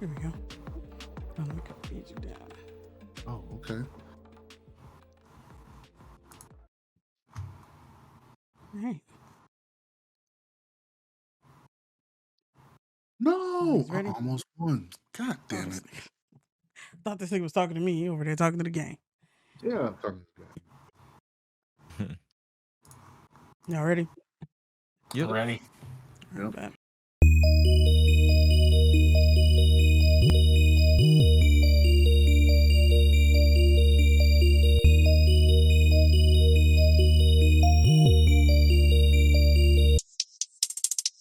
Here we go. Oh, let me copy you down. Oh, okay. All right. No, I Ready? almost won. God damn it. Thought this nigga was talking to me over there, talking to the gang. Yeah, I'm talking to Y'all ready? Yep. Ready? Yep. Bet.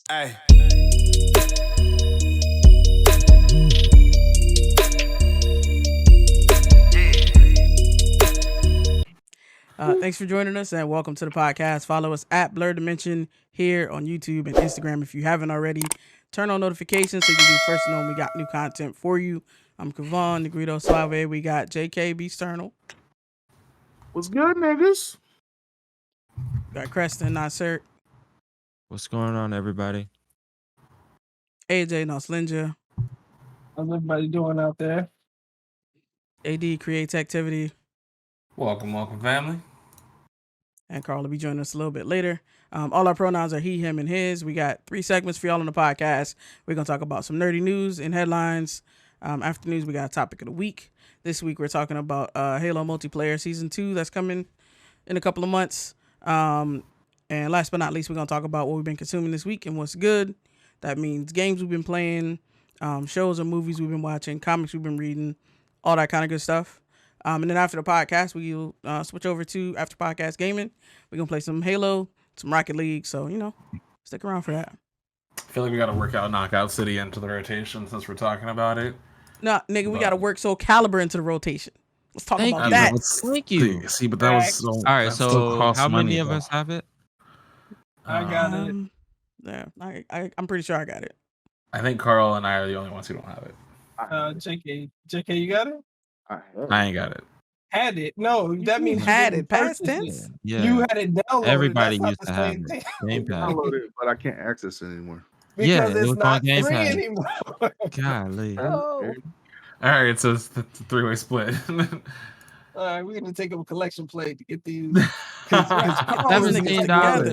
Hey. Thanks for joining us and welcome to the podcast. Follow us at Blerdimension here on YouTube and Instagram if you haven't already. Turn on notifications so you can be first to know when we got new content for you. I'm Kavon, Negrito Suave. We got JK Beasternal. What's good, niggas? Got Creston, Nasert, What's going on, everybody? AJ Noslinja, How's everybody doing out there? AD Creates Activity, Welcome, family. and Carl will be joining us a little bit later. All our pronouns are he, him, and his. We got 3 segments for y'all on the podcast. We're going to talk about some nerdy news and headlines. After news, we got a topic of the week. This week, we're talking about Halo Multiplayer Season 2 that's coming in a couple of months. And last but not least, we're going to talk about what we've been consuming this week and what's good. That means games we've been playing, shows or movies we've been watching, comics we've been reading, all that kind of good stuff. And then after the podcast, we'll switch over to after podcast gaming. We're going to play some Halo, some Rocket League. So, stick around for that. I feel like we got to work out Knockout City into the rotation since we're talking about it. Nah, nigga, we got to work Soul Calibur into the rotation. Let's talk Thank about you. that. Thank you. See, but that was so. All right, that still so costs how many money, of though. us have it? I got it. Yeah, I'm pretty sure I got it. I think Carl and I are the only ones who don't have it. JK, you got it? I ain't got it. Had it? No, that means you had didn't it. Past purchase tense? it. Yeah. You had it downloaded. Everybody That's used to not have the same it. thing. Game I Pass. downloaded it, but I can't access it anymore. Because Yeah, it it's was on not Game free Pass. anymore. Golly. Oh. All right, so it's the 3-way split. All right, we're gonna take up a collection plate to get these. Carl is $17. not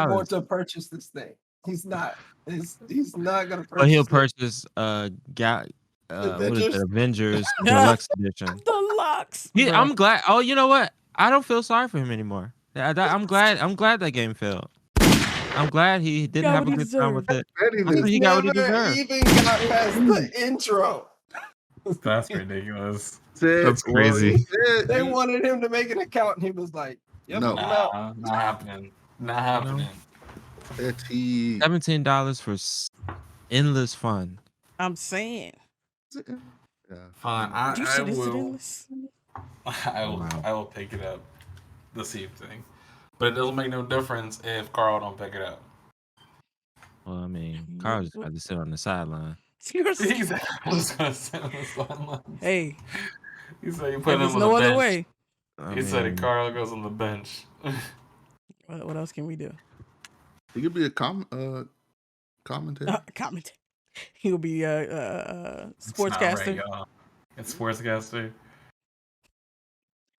going $17. to purchase this thing. He's not. He's not gonna purchase. But he'll it. purchase what is it? Avengers Yeah. Deluxe Edition. Deluxe. Yeah, Bruh. I'm glad. Oh, you know what? I don't feel sorry for him anymore. I'm glad that game failed. I'm glad he didn't Got have what a he good time deserved. with it. He's He got what he Never deserved. even got past the intro. That's ridiculous. Said, That's crazy. They wanted him to make an account, and he was like, "Yep, No. I'm out." Not happening. Not happening. he... $17 for endless fun. I'm saying. Yeah. Fine. Juicy, I this is will. endless. I will pick it up this evening, but it doesn't make no difference if Carl don't pick it up. Well, I mean, Carl's just got to sit on the sideline. Exactly. I was gonna say on the sideline. Hey, He said you put him there's on no the other bench. way. He said Carl goes on the bench. What else can we do? He could be a commentator. Comment. He'll be sportscaster. It's sportscaster.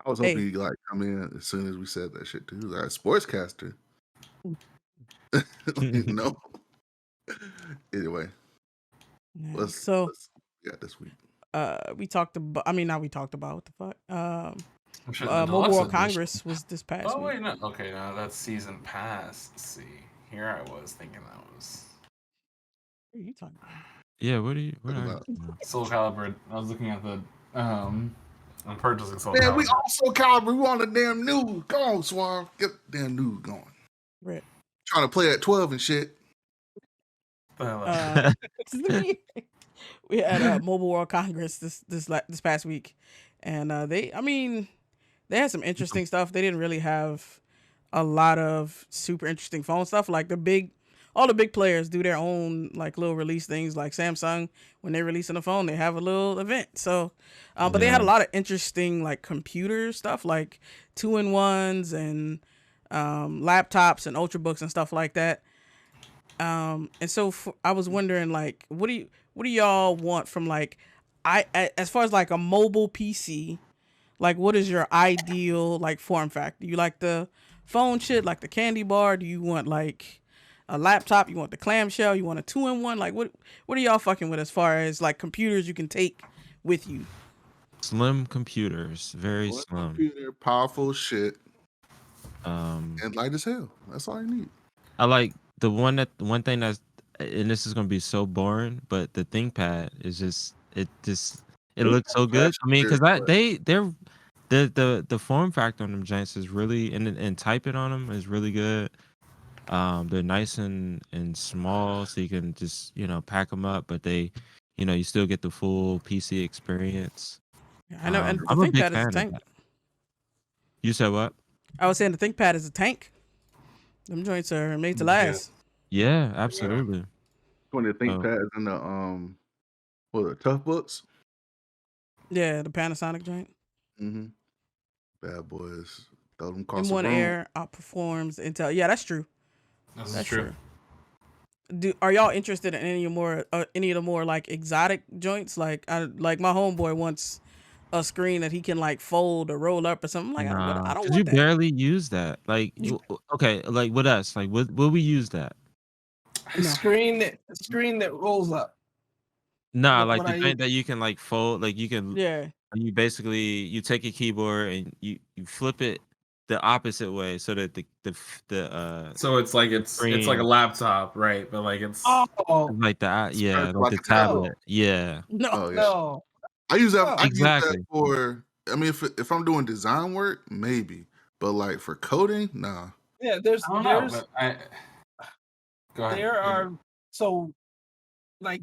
I was hoping he'd like come in as soon as we said that shit too. Like sportscaster. No. Anyway, Yeah. let's yeah, this week. We talked about. I mean, not we talked about what the fuck. The Mobile Deluxe World Edition. Congress was this past Oh week. wait, no. Okay, no, that's season pass. Let's see, here I was thinking that was What are you talking about? Yeah, what are you Soul Calibur. I was looking at the I'm purchasing Soul Man, Calibur. we also Calibur. We on the damn news. Go on, Swan. Get the damn news going. Right. Trying to play at 12 and shit. We had Mobile World Congress this past week, and they had some interesting stuff. They didn't really have a lot of super interesting phone stuff. Like all the big players do their own like little release things. Like Samsung, when they're releasing a phone, they have a little event. So, but they had a lot of interesting like computer stuff, like 2-in-1s and laptops and ultrabooks and stuff like that. And so I was wondering, like, what do what do y'all want from like, as far as like a mobile PC? Like, what is your ideal like form factor? You like the phone shit, like the candy bar? Do you want like a laptop? You want the clamshell? You want a 2-in-1? Like, what are y'all fucking with as far as like computers you can take with you? Slim computers, very One slim. computer, powerful shit, Um, and light as hell. That's all you need. I like one thing that's, and this is gonna be so boring, but the ThinkPad is just it looks so good. I mean, because the form factor on them joints is really, and typing on them is really good. They're nice and small, so you can just pack them up, but you still get the full PC experience. Yeah, I know, and the I'm a big ThinkPad is a fan of tank. that. You said what? I was saying the ThinkPad is a tank. Them joints are made to last. Yeah, absolutely. When the ThinkPads and the Tough Books. Yeah, the Panasonic joint. Mm-hmm. Bad boys. Throw them across the M1 room. Air outperforms Intel. Yeah, that's true. That's true. Are y'all interested in any of the more like exotic joints? Like like my homeboy wants a screen that he can like fold or roll up or something. I'm like, I don't Because want you that. barely use that. Like, okay, like with us, like, will we use that? A screen that rolls up. Nah, like the thing that you can like fold, like you can, Yeah. you basically you take a keyboard and you flip it the opposite way so that the So it's like it's like a laptop, right? But like it's like the tablet. Yeah. No. Oh, yeah. No. I use that. I use Exactly. that for. I mean, if I'm doing design work, maybe, but like for coding, nah. Yeah, I don't know, but go ahead. there are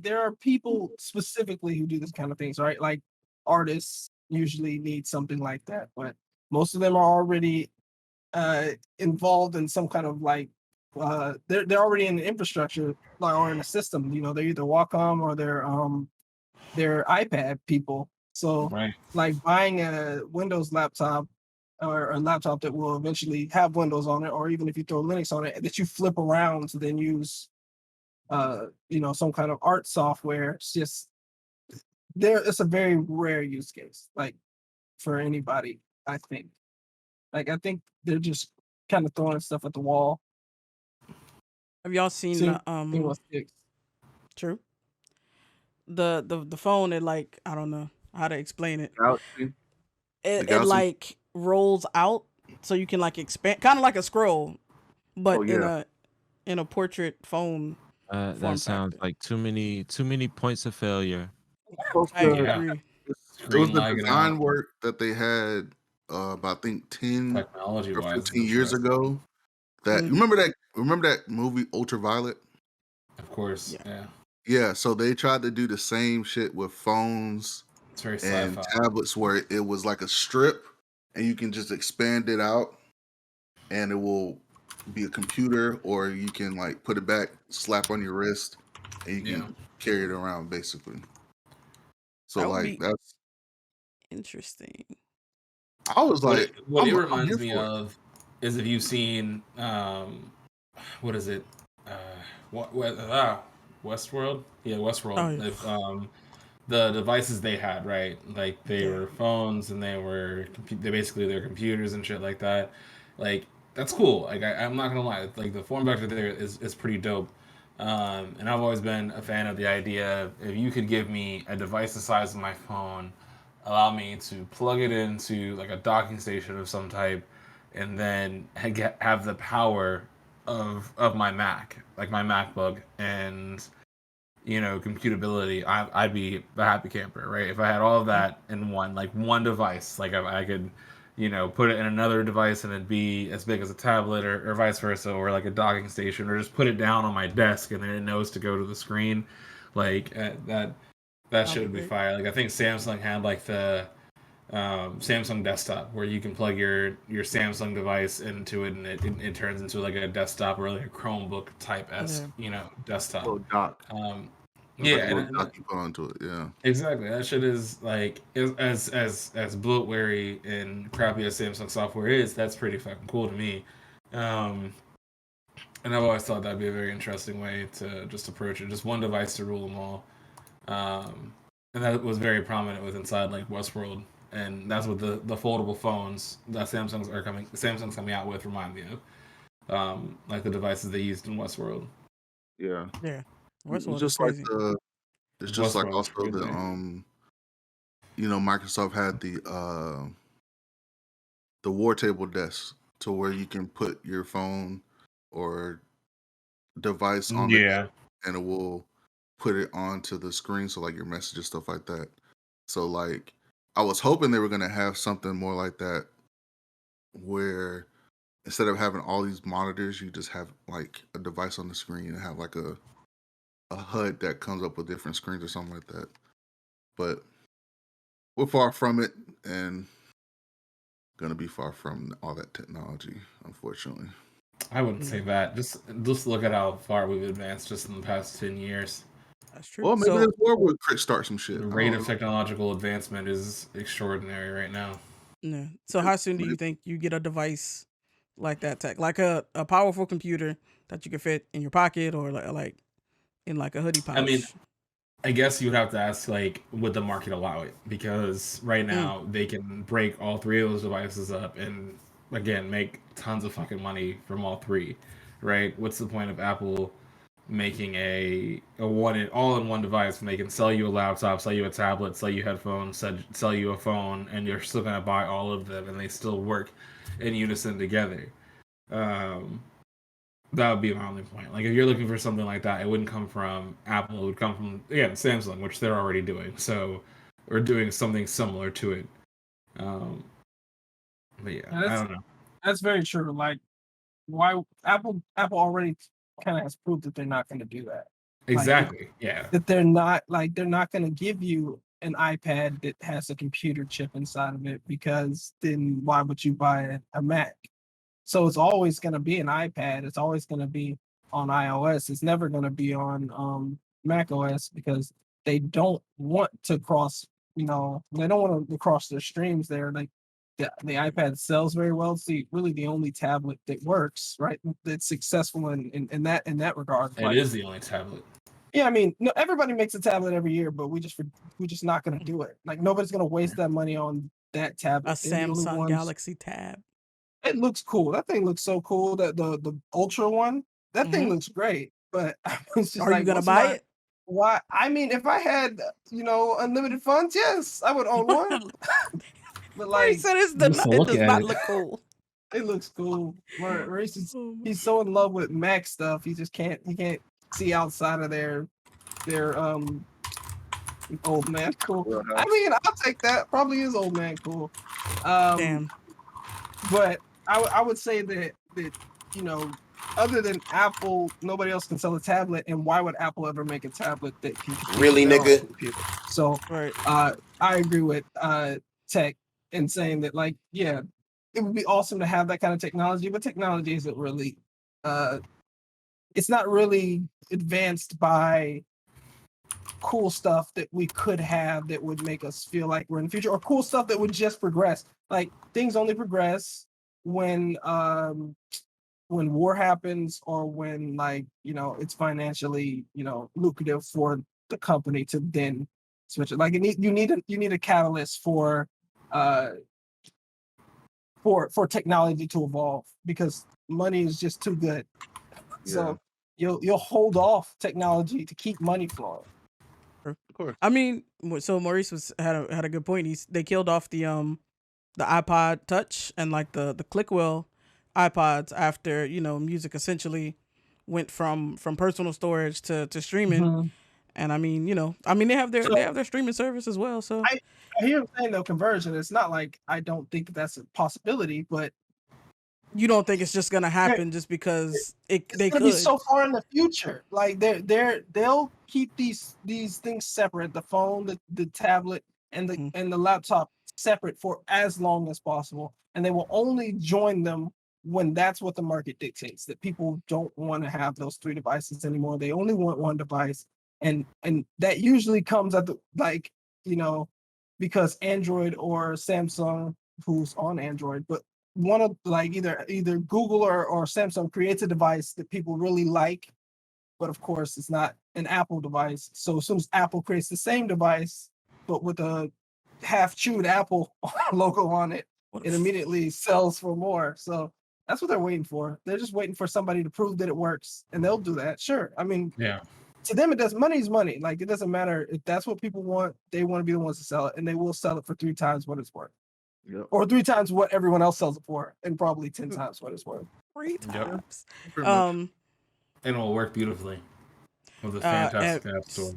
there are people specifically who do this kind of things, right? Like artists usually need something like that, but most of them are already involved in some kind of like they're already in the infrastructure or in a system. They're either Wacom or they're iPad people. So like buying a Windows laptop or a laptop that will eventually have Windows on it, or even if you throw Linux on it, that you flip around to then use some kind of art software. It's just it's a very rare use case, like for anybody, I think. Like I think they're just kind of throwing stuff at the wall. Have y'all seen the True. The phone that like, I don't know how to explain it. Galaxy. It like rolls out so you can like expand, kind of like a scroll, but in a portrait phone. That sounds like too many points of failure. I agree. It was the design work that they had about, I think 10 or 15 years ago. That remember that movie Ultraviolet? Of course, yeah. Yeah, so they tried to do the same shit with phones It's very and sci-fi. tablets where it was like a strip and you can just expand it out and it will be a computer, or you can like put it back, slap on your wrist, and you can carry it around basically. So like that's interesting. I was like, what it reminds me of is, if you've seen what is it? Westworld? Yeah, Westworld. Oh, yeah. If, the devices they had, right? Like they were phones and they're computers and shit like that. Like that's cool. Like I'm not gonna lie, like the form factor there is pretty dope. And I've always been a fan of the idea, if you could give me a device the size of my phone, allow me to plug it into like a docking station of some type, and then have the power of my Mac, like my MacBook, and computability, I'd be a happy camper, right? If I had all of that in one device, like I could, put it in another device and it'd be as big as a tablet, or vice versa, or like a docking station, or just put it down on my desk and then it knows to go to the screen, like that shit would be fire. Like I think Samsung had like the Samsung desktop where you can plug your Samsung device into it and it turns into like a desktop or like a Chromebook type desktop. Oh, dock. Dock you put onto it. Yeah. Exactly. That shit is like, as bloatware and crappy as Samsung software is, that's pretty fucking cool to me. And I've always thought that'd be a very interesting way to just approach it. Just one device to rule them all. and that was very prominent with inside like Westworld, and that's what the foldable phones that Samsung's coming out with remind me of, like the devices they used in Westworld. Yeah. Yeah, It's Westworld is just like crazy. it's just like Westworld's also the crazy. Microsoft had the war table desk to where you can put your phone or device on the desk and it will put it onto the screen, so like your messages, stuff like that. So like I was hoping they were gonna have something more like that, where instead of having all these monitors, you just have like a device on the screen and have like a HUD that comes up with different screens or something like that. But we're far from it, and gonna be far from all that technology, unfortunately. I wouldn't say that. Just look at how far we've advanced just in the past 10 years. That's true. Well, maybe So there's more where Crick start some shit. The I rate don't of know. technological advancement is extraordinary right now. yeah. So how soon do you think you get a device like that tech, like a powerful computer that you can fit in your pocket or like in like a hoodie pouch? I mean, I guess you would have to ask, like, would the market allow it? Because right now they can break all three of those devices up and, again, make tons of fucking money from all three, right? What's the point of Apple making a all-in-one device when they can sell you a laptop, sell you a tablet, sell you headphones, sell you a phone, and you're still gonna buy all of them, and they still work in unison together? That would be my only point. Like, if you're looking for something like that, it wouldn't come from Apple. It would come from, again, Samsung, which they're already doing. So, we're doing something similar to it. But yeah, I don't know. That's very true. Like, why Apple already kind of has proved that they're not going to do that. Exactly. Like, yeah. That they're not going to give you an iPad that has a computer chip inside of it, because then why would you buy a Mac? So it's always going to be an iPad. It's always going to be on iOS. It's never going to be on Mac OS, because they don't want to cross. They don't want to cross their streams there. Like the iPad sells very well. It's really the only tablet that works, right? That's successful in that regard. It is the only tablet. Yeah, I mean, no, everybody makes a tablet every year, but we're just not going to do it. Like, nobody's going to waste that money on that tablet. A Samsung Galaxy Tab. It looks cool. That thing looks so cool. That the Ultra one, that thing looks great. But it's just Are you gonna buy it? Why? I mean, if I had unlimited funds, yes, I would own one. But like, he said it does not look cool. It looks cool. Maurice he's so in love with Mac stuff. He can't see outside of their old man cool. I mean, I'll take that. Probably is old man cool. Damn. But I would say that other than Apple, nobody else can sell a tablet. And why would Apple ever make a tablet that can really, nigga? So right. I agree with Tech in saying that, like, yeah, it would be awesome to have that kind of technology, but technology isn't really it's not really advanced by cool stuff that we could have that would make us feel like we're in the future, or cool stuff that would just progress. Like, things only progress when war happens, or when, like, it's financially lucrative for the company to then switch it. Like, you need a catalyst for technology to evolve, because money is just too good. Yeah. So you'll hold off technology to keep money flowing. Of course. I mean, so Maurice had a good point. They killed off the iPod Touch and like the Clickwell iPods after music essentially went from personal storage to streaming. Mm-hmm. And I mean, they have their streaming service as well. So I hear him saying, though, conversion. It's not like I don't think that's a possibility, but you don't think it's just gonna happen just because they could be so far in the future. Like, they'll keep these things separate, the phone, the tablet, and the laptop separate for as long as possible, and they will only join them when that's what the market dictates. That people don't want to have those three devices anymore. They only want one device, and that usually comes at because Android or Samsung, who's on Android, but one of, like, either Google or Samsung creates a device that people really like, but of course it's not an Apple device. So as soon as Apple creates the same device, but with a half-chewed Apple logo on it, What it if- immediately sells for more. So that's what they're waiting for. They're just waiting for somebody to prove that it works, and they'll do that. Sure. I mean, Yeah. to them, it does. Money's money. Like, it doesn't matter if that's what people want. They want to be the ones to sell it, and they will sell it for 3 times what it's worth, Yep. or 3 times what everyone else sells it for, and probably 10 times what it's worth. 3 times. Pretty much. Um, And it will work beautifully with a Uh, fantastic app store.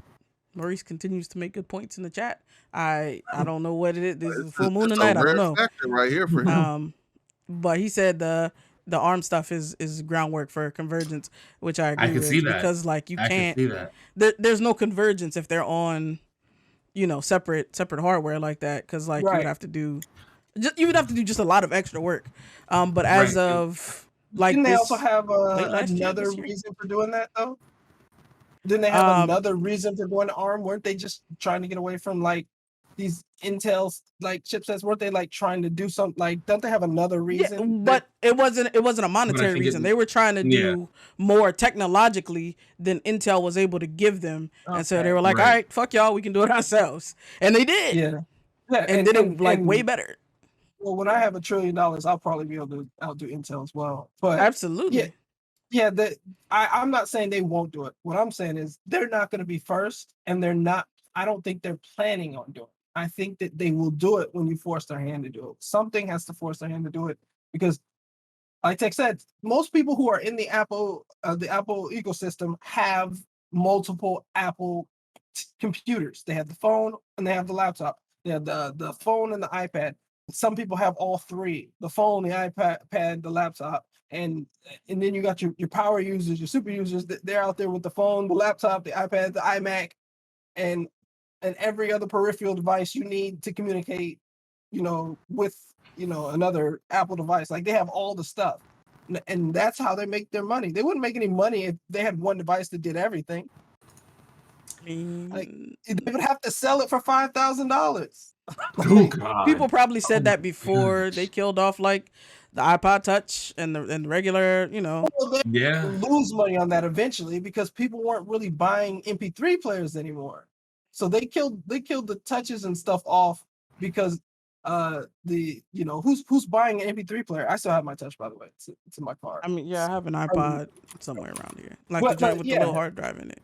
Maurice continues to make good points in the chat. I don't know what it is. This is a It's full moon it's tonight. a I rare don't know. factor right here for him. But he said the ARM stuff is groundwork for convergence, which I agree can with see that. because like you I can't. can see that. There's no convergence if they're on, separate hardware like that. Because like you Right. would have to do, you would have to do just a lot of extra work. But as Right. of like Didn't they this, also have late last year, another this year? reason for doing that though? Didn't they have Um, another reason for going to ARM? Weren't they just trying to get away from like these Intel's like chipsets? Weren't they like trying to do something? Like, don't they have another reason? Yeah, but it wasn't a monetary think reason. it- They were trying to yeah. do more technologically than Intel was able to give them, and so they Okay. were like, Right. "All right, fuck y'all, we can do it ourselves," and they did, Yeah. Yeah, and did it like way better. Well, when I have $1 trillion, I'll probably be able to outdo Intel as well. But Absolutely. yeah, I'm not saying they won't do it. What I'm saying is they're not going to be first, and they're not. I don't think they're planning on doing it. I think that they will do it when you force their hand to do it. Something has to force their hand to do it because, like Tech said, most people who are in the Apple ecosystem have multiple Apple computers. They have the phone and they have the laptop. They have the phone and the iPad. Some people have all three: the phone, the iPad, the laptop, and then you got your power users, your super users. They're out there with the phone, the laptop, the iPad, the iMac, and every other peripheral device you need to communicate, with another Apple device. Like, they have all the stuff, and that's how they make their money. They wouldn't make any money if they had one device that did everything. I mean, Like, they would have to sell it for $5,000. Oh God. people probably said that before they killed off like the iPod Touch and the regular, Well, they Yeah. lose money on that eventually because people weren't really buying MP3 players anymore. So they killed the touches and stuff off because who's buying an MP3 player? I still have my touch, by the way. It's in my car. I mean, yeah, I have an iPod somewhere around here, like But- the joint but with yeah. the little hard drive in it.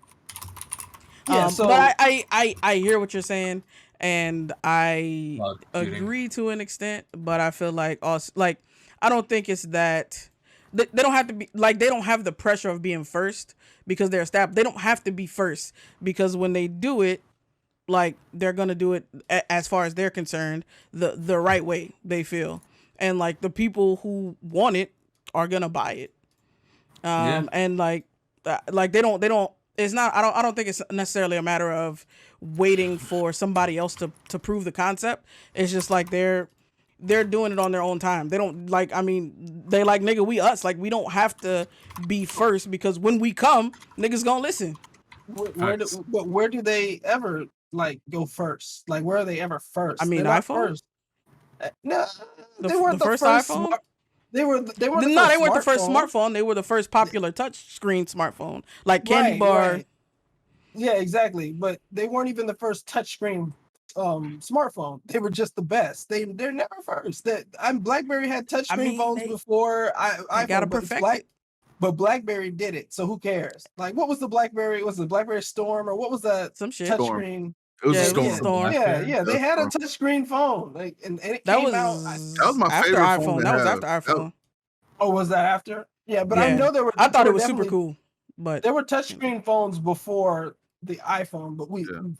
Yeah, so but I hear what you're saying, and I Cloud computing. agree to an extent, but I feel like also like I don't think it's that they don't have to be like, they don't have the pressure of being first because they're established. They don't have to be first because when they do it, like they're gonna do it as far as they're concerned the right way, they feel, and like the people who want it are gonna buy it. And like they don't it's not I don't think it's necessarily a matter of waiting for somebody else to prove the concept. It's just like they're doing it on their own time. They don't like, I mean, they like, nigga, we us. Like, we don't have to be first because when we come, niggas gonna listen. where do they ever like go first? Like, where are they ever first? I mean, They're not iPhone? first. No, The they weren't the the first first iPhone? They weren't the No, first they weren't the first smartphone. smartphone. They were the first popular touch screen smartphone. Like Candy Right, Bar. right. Yeah, exactly. But they weren't even the first touchscreen smartphone. They were just the best. They're never first. BlackBerry had touchscreen mean, phones before iPhone. gotta but it's perfect it. But BlackBerry did it, so who cares? Like, what was the BlackBerry? Was it BlackBerry Storm, or what was that Some shit. Storm. touchscreen? It was Yeah, a it was a storm. Storm. Yeah, yeah. They That's had a Storm. touchscreen phone, like, and it That came was out. That was my after favorite iPhone. phone to That was have. after iPhone. Oh, was that after? Yeah, but I Yeah. know there were. I thought there it were was super definitely- cool, but There were touchscreen phones before the iPhone, but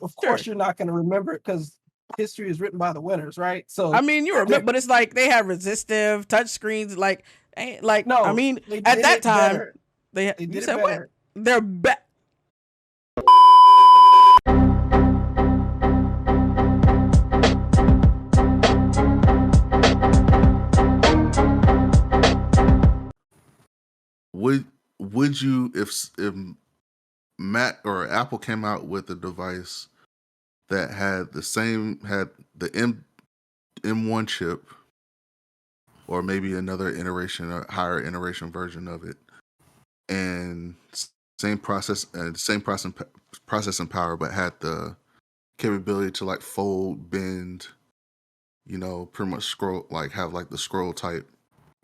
of course, you're not going to remember it because history is written by the winners, right? So I mean, you remember, but it's like they had resistive touch screens. Like, no, I mean, they at did that it time, better. they They you did said it what? better. They're better. Would you, if Mac or Apple came out with a device that had the M1 chip, or maybe another iteration, a higher iteration version of it, and same processing power, but had the capability to like fold, bend, pretty much scroll, like have like the scroll type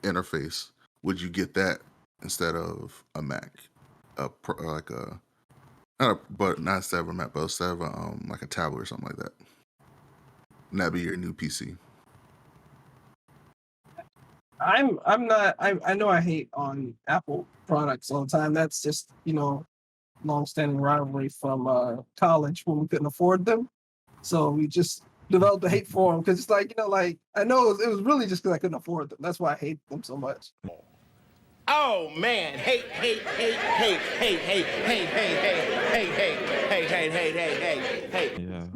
interface, would you get that instead of a Mac, like a not instead of a Mac, but instead of like a tablet or something like that? And that'd be your new PC. I'm not. I know I hate on Apple products all the time. That's just long-standing rivalry from college when we couldn't afford them. So we just developed a hate for them because it's like I know it was really just because I couldn't afford them. That's why I hate them so much. Oh man, hate. Yeah,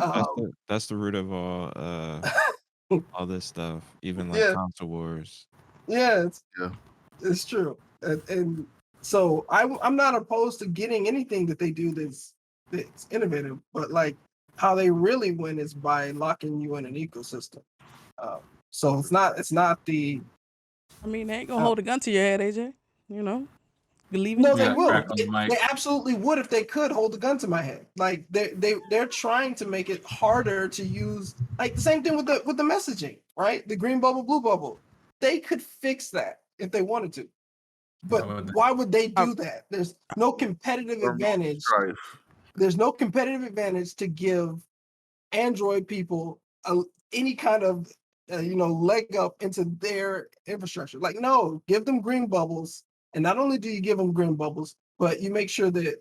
Um, that's the root of all this stuff. Even like Yeah. console wars. yeah, Yeah. it's true, and so I'm not opposed to getting anything that they do that's innovative, but like how they really win is by locking you in an ecosystem. So it's not the I mean, they ain't gonna hold a gun to your head, AJ. Believe in no, yourself. they Yeah, will. crack on the mic. They absolutely would if they could hold a gun to my head. Like they're trying to make it harder to use. Like the same thing with the messaging, right? The green bubble, blue bubble. They could fix that if they wanted to, but Why would they? why would they do that? There's no competitive advantage. Strife. There's no competitive advantage to give Android people any kind of leg up into their infrastructure. Like, no, give them green bubbles, and not only do you give them green bubbles, but you make sure that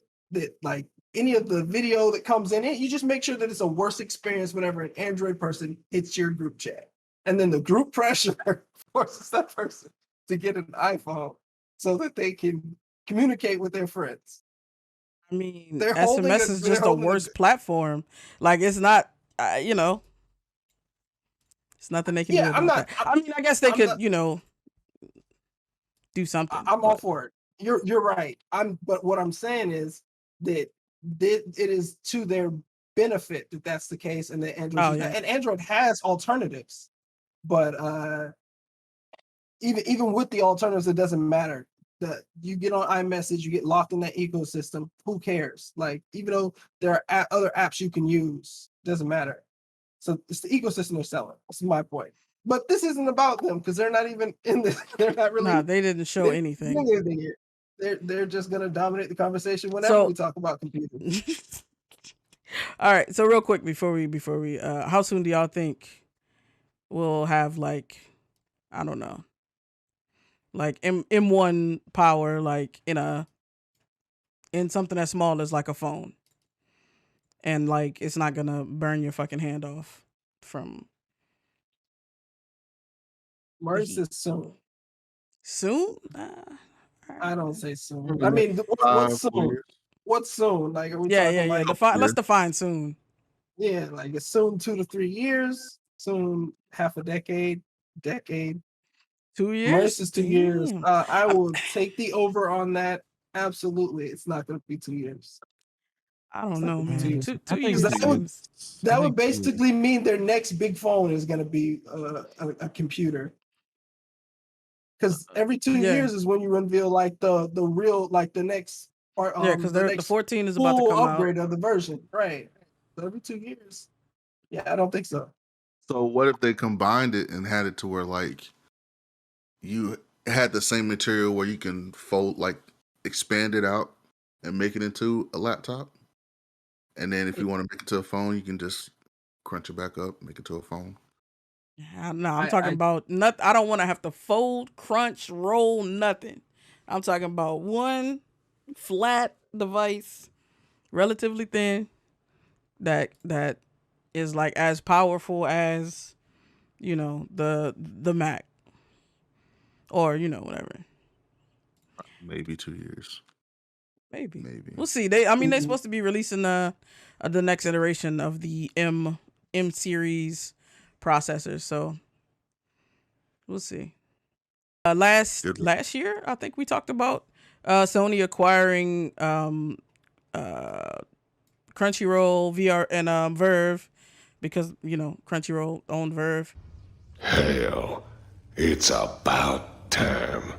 like any of the video that comes in it, you just make sure that it's a worse experience whenever an Android person hits your group chat, and then the group pressure forces that person to get an iPhone so that they can communicate with their friends. I mean, They're SMS holding is they're just a holding worse platform. Like, it's not, it's nothing they can do Yeah, about I'm not. that. I mean, I guess they I'm could, not- do something. I'm all but- for it. You're right. But what I'm saying is that it is to their benefit that that's the case, and that Android Oh, yeah. and Android has alternatives, but even with the alternatives, it doesn't matter. You get on iMessage, you get locked in that ecosystem. Who cares? Like, even though there are other apps you can use, doesn't matter. So it's the ecosystem they're selling. That's my point. But this isn't about them because they're not even in this. They're not really. Nah, they didn't show they- anything. They're just gonna dominate the conversation whenever So- we talk about computers. All right. So real quick before we how soon do y'all think we'll have, like, I don't know, like M1 power, like in something as small as like a phone, and like it's not gonna burn your fucking hand off from Merge is soon. soon? I don't say soon. I mean, what's 4 soon? years. What's soon? Like, are we Yeah, talking yeah, yeah. like Let's define soon. yeah, like it's soon 2 to 3 years, soon half a decade. 2 years. Merce is 2 years. Damn. I will take the over on that. Absolutely, it's not going to be 2 years. I don't know, man. Man, Two I think years. that would- seems- That would basically mean their next big phone is going to be a computer. Because every 2 Yeah. years is when you unveil like the real, like the next part. Yeah, because the next 14 is about to full come out. upgrade of the version, right? So every 2 years. Yeah, I don't think so. So what if they combined it and had it to where like you had the same material where you can fold, like expand it out and make it into a laptop, and then if you want to make it to a phone, you can just crunch it back up, make it to a phone. No, I'm I- talking I- about nothing. I don't want to have to fold, crunch, roll, nothing. I'm talking about one flat device, relatively thin, that is like as powerful as the Mac, or whatever. Maybe 2 years. Maybe. Maybe. We'll see. They're Mhm. supposed to be releasing the next iteration of the M series processors, so we'll see. Last year, I think we talked about Sony acquiring Crunchyroll, VR, and Verve, because Crunchyroll owned Verve. Hell, it's about time.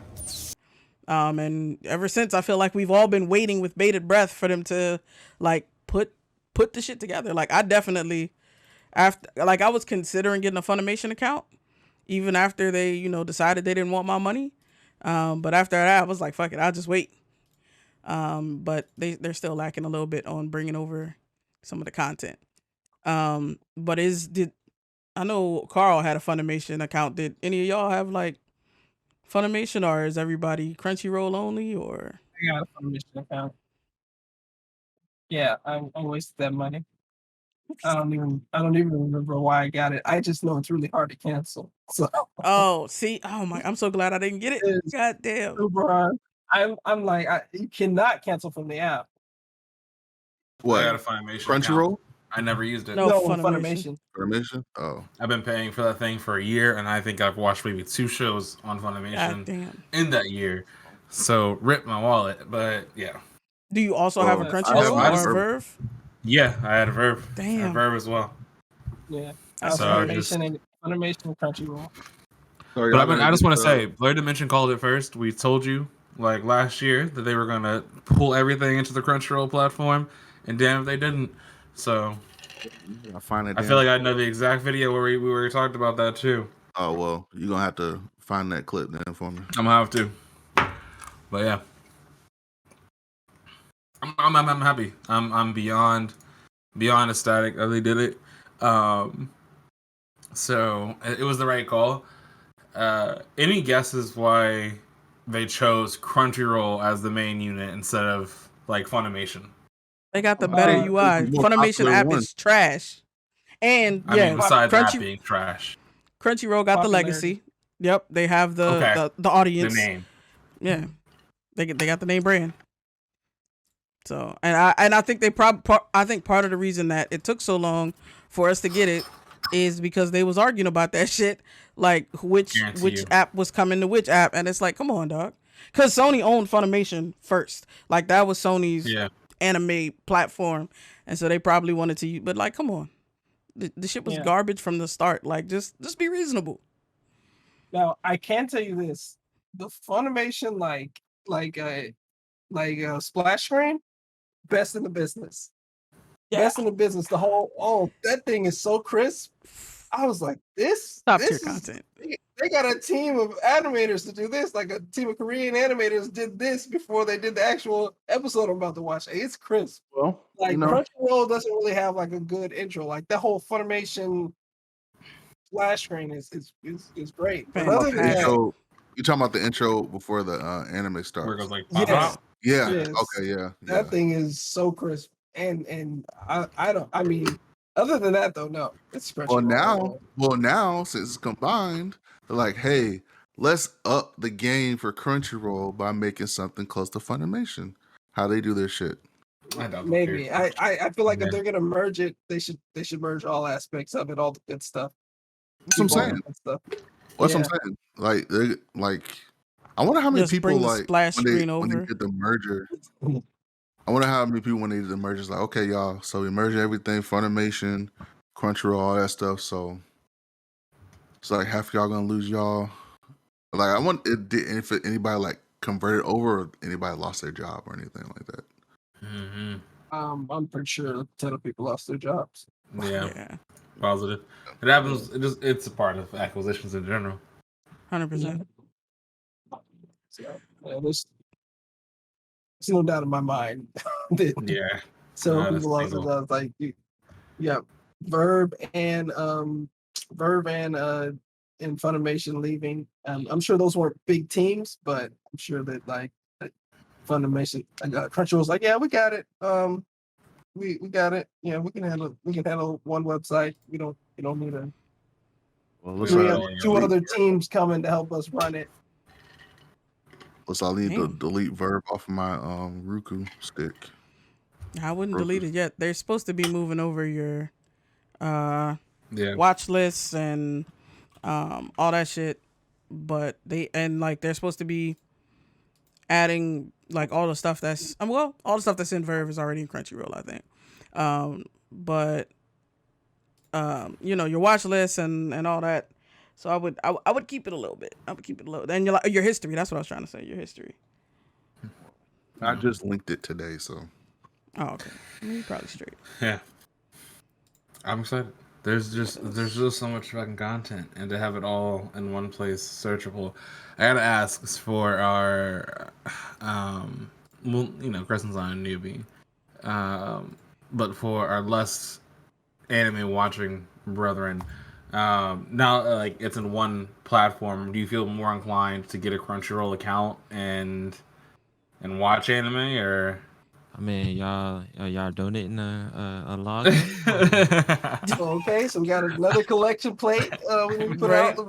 And ever since, I feel like we've all been waiting with bated breath for them to like put the shit together. Like I definitely I was considering getting a Funimation account even after they, decided they didn't want my money. But after that, I was like, fuck it, I'll just wait. But they're still lacking a little bit on bringing over some of the content. But I know Carl had a Funimation account. Did any of y'all have like Funimation, or is everybody Crunchyroll only, or? I got a Funimation account. Yeah, I wasted that money. I don't even remember why I got it. I just know it's really hard to cancel. So Oh, see, oh my, I'm so glad I didn't get it. It's God damn. super hard. I'm like, you cannot cancel from the app. What? I got a Funimation Crunchyroll? account. I never used it. No, Funimation. Funimation? Oh. I've been paying for that thing for a year, and I think I've watched maybe 2 shows on God Funimation damn. in that year. So rip my wallet, but yeah. Do you also have a Well, Crunchyroll I have or a Verve. Verve? Yeah, I had a Verve. I had a Damn. Verve as well. Yeah, That's So weird. Funimation and Crunchyroll. Sorry, But I just want to say, Blerdimension called it first. We told you like last year that they were gonna pull everything into the Crunchyroll platform, and damn if they didn't. So I feel like I know the exact video where we were talked about that too. Oh well, you're gonna have to find that clip then for me. I'm gonna have to. But yeah, I'm happy. I'm beyond ecstatic that they did it. So it was the right call. Any guesses why they chose Crunchyroll as the main unit instead of like Funimation? They got the better Uh, UI. more Funimation popular app one. is trash. And I yeah, mean, besides that Crunchy, being trash, Crunchyroll got the Popularity. legacy. Yep, they have the Okay. the the audience. name. Yeah, they got the name brand. So I think I think part of the reason that it took so long for us to get it is because they was arguing about that shit, like which Guarantee you. app was coming to which app, and it's like, come on, dog, because Sony owned Funimation first, like that was Sony's Yeah. anime platform, and so they probably wanted to use, but like, come on, the shit was Yeah. garbage from the start. Like, just be reasonable. Now I can tell you this: the Funimation splash screen, best in the business. Yeah. Best in the business. The whole that thing is so crisp. I was like, Top this tier is content. they got a team of animators to do this. Like a team of Korean animators did this before they did the actual episode I'm about to watch. It's crisp. Well, Like you know, Crunchyroll doesn't really have like a good intro. Like that whole Funimation splash screen is great. But other than Fantastic. that, intro. You talking about the intro before the anime Where it starts? goes like Yes. pop. Yeah. Yes. Okay. Yeah. that thing is so crisp. And I mean, other than that though, no. It's Crunchyroll. Well now since it's combined, they're like, hey, let's up the game for Crunchyroll by making something close to Funimation. How they do their shit. I doubt they Maybe. care. I feel like Yeah. if they're gonna merge it, they should merge all aspects of it, all the good stuff. That's what I'm Keep all the saying. good stuff. What's Yeah. I'm saying? Like, I wonder how many Just people bring the like splash when they screen over. did the merger. I wonder how many people when they did the merger is like, okay, y'all, so we merged everything, Funimation, Crunchyroll, all that stuff. So it's like half y'all gonna lose y'all. Like, I want if anybody like converted over, or anybody lost their job or anything like that. Mm-hmm. I'm pretty sure a ton of people lost their jobs. Yeah, positive. It happens. It's a part of acquisitions in general. 100%. So there's no doubt in my mind that Yeah. so Not a people lost their single- jobs. Like, yeah, Verb and Funimation leaving. I'm sure those weren't big teams, but I'm sure that like Funimation, Crunchyroll's like, yeah, we got it. We got it. Yeah, we can handle one website. We don't need a Well, We let's don't three know. other, two other teams coming to help us run it. I need to Damn. delete Verb off of my Roku stick. I wouldn't Roku. delete it yet. They're supposed to be moving over your Yeah. watch lists and all that shit, but they're supposed to be adding like all the stuff that's all the stuff that's in Verve is already in Crunchyroll, I think. But your watch list and all that. So I would keep it a little bit. I would keep it a little. And your history. That's what I was trying to say. Your history. I just linked it today, so. Oh, okay. You probably straight. Yeah. I'm excited. There's just so much fucking content, and to have it all in one place, searchable. I gotta ask for our, Crescent Zion newbie, but for our less anime watching brethren, now like it's in one platform. Do you feel more inclined to get a Crunchyroll account and watch anime, or? I mean, y'all donating a login? Okay, so we got another collection plate. We need to put Right. out.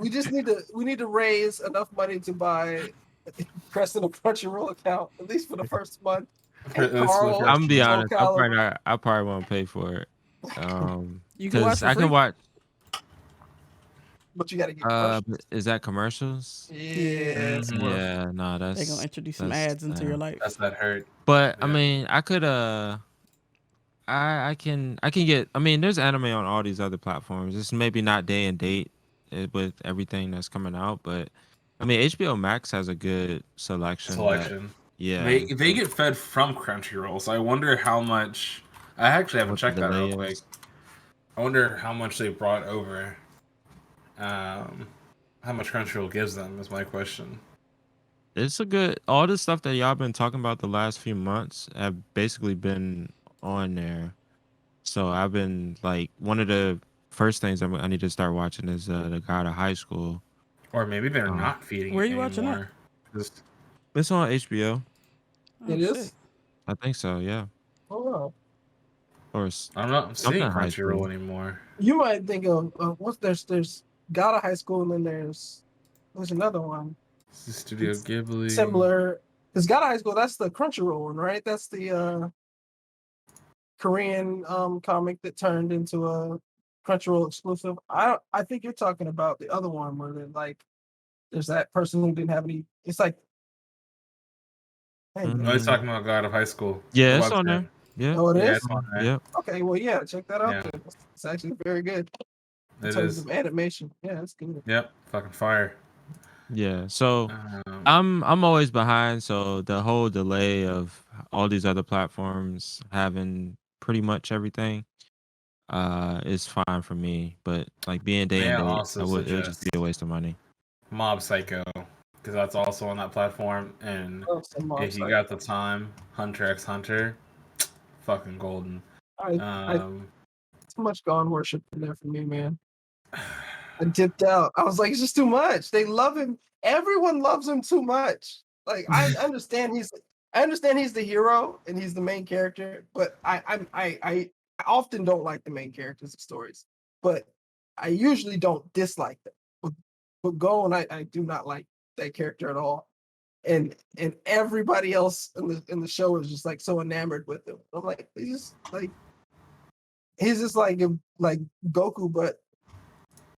We need to raise enough money to buy Crescent a Crunchyroll account at least for the first month. And At least for the Carl, first I'm gonna be Soul honest. Calibur. I probably won't pay for it. You can watch Because for I free. can watch. But you got to get commercials. Is that commercials? Yeah, it's worth. Yeah, no, They're that's gonna introduce some that's, ads into your life. That's that hurt. But I Yeah. mean, I could I can get. I mean, there's anime on all these other platforms. It's maybe not day and date with everything that's coming out, but I mean, HBO Max has a good selection. Yeah, They get fed from Crunchyroll, so I wonder how much. I actually haven't what the checked that real delay quick. is. I wonder how much they brought over. How much Crunchyroll gives them is my question. It's a good. All the stuff that y'all been talking about the last few months have basically been on there. So I've been like, one of the first things I need to start watching is the God of High School. Or maybe they're not feeding Where it you watching that? anymore. Just It's on HBO. Oh, It shit. is. I think so. Yeah. Oh wow. Or I don't know. I'm seeing something high Crunchyroll school. anymore. You might think of what's there's God of High School and then there's another one This is Studio It's Ghibli. similar. Because God of High School, that's the Crunchyroll one, right? That's the Korean comic that turned into a Crunchyroll exclusive. I think you're talking about the other one where they're like there's that person who didn't have any. It's like, hey, Mhm. No, he's talking about God of High School. Yeah, The it's on website. there. Yeah. oh, it Yeah, is. it's on there. Yep. Okay, well, yeah, check that out. Yeah. Then. It's actually very good in It terms is. of animation. Yeah, it's good. Yep. Fucking fire. Yeah. So Um, I'm always behind. So the whole delay of all these other platforms having pretty much everything is fine for me. But like being day May and I date, also it would just be suggest a waste of money. Mob Psycho, because that's also on that platform. And Oh, some Mob if you Psycho. got the time, Hunter x Hunter, fucking golden. I too much Gone Worship in there for me, man. I dipped out. I was like, it's just too much. They love him. Everyone loves him too much. Like I understand he's the hero and he's the main character, but I often don't like the main characters of stories, but I usually don't dislike them. But Gon, I do not like that character at all. And everybody else in the show is just like so enamored with him. I'm like, he's just like Goku, but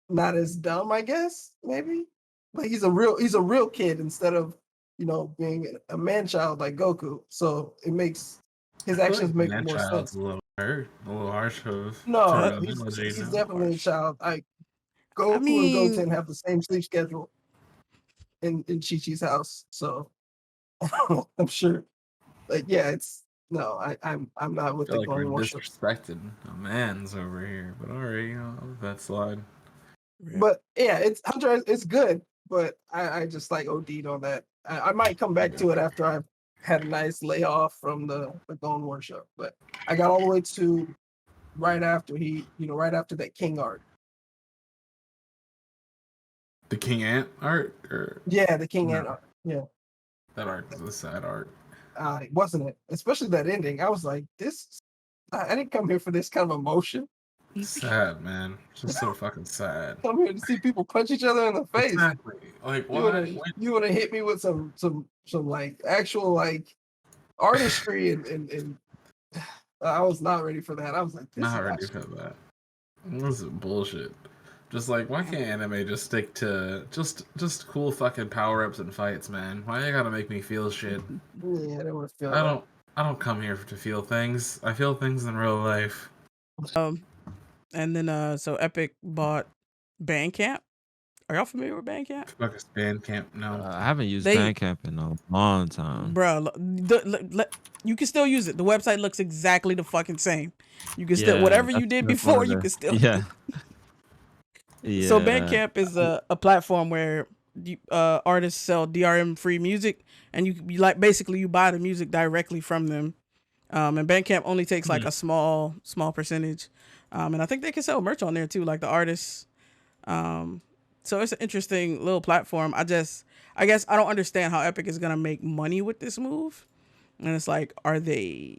not as dumb, I guess. Maybe like he's a real kid instead of being a man child like Goku. So it makes his actions make more sense. A little hurt, a little harsh. No, he's definitely a child. Goku and Goten have the same sleep schedule in Chi-Chi's house, so I'm sure. Like, yeah, it's no, I'm not with I feel the like we're Gone Worship. disrespecting a man's over here, but all right, that slide. But yeah, it's Hunter. It's good, but I just like OD'd on that. I might come back to it after I've had a nice layoff from the Gone Worship. But I got all the way to right after that King arc. The King Ant art, or Yeah, the King Ant arc. Yeah, that art was a sad art. Wasn't it? Especially that ending. I was like, this. I didn't come here for this kind of emotion. Sad, man. Just so fucking sad. Come here to see people punch each other in the face. Exactly. Like, what? You would have hit me with some like actual like artistry and I was not ready for that. I was like, this Not is ready for that. This is bullshit. Just like, why can't anime just stick to just cool fucking power ups and fights, man? Why you gotta make me feel shit? Yeah, I don't want to feel. I don't come here to feel things. I feel things in real life. And then so Epic bought Bandcamp. Are y'all familiar with Bandcamp? Fuck is Bandcamp? No. I haven't used They- Bandcamp in a long time. Bro, you can still use it. The website looks exactly the fucking same. You can still whatever you did that's one before, of you the- can still. Yeah. Yeah. So Bandcamp is a platform where artists sell DRM free music, and you like basically you buy the music directly from them. And Bandcamp only takes like a small percentage, and I think they can sell merch on there too, like the artists. So it's an interesting little platform. I guess I don't understand how Epic is gonna make money with this move, and it's like, are they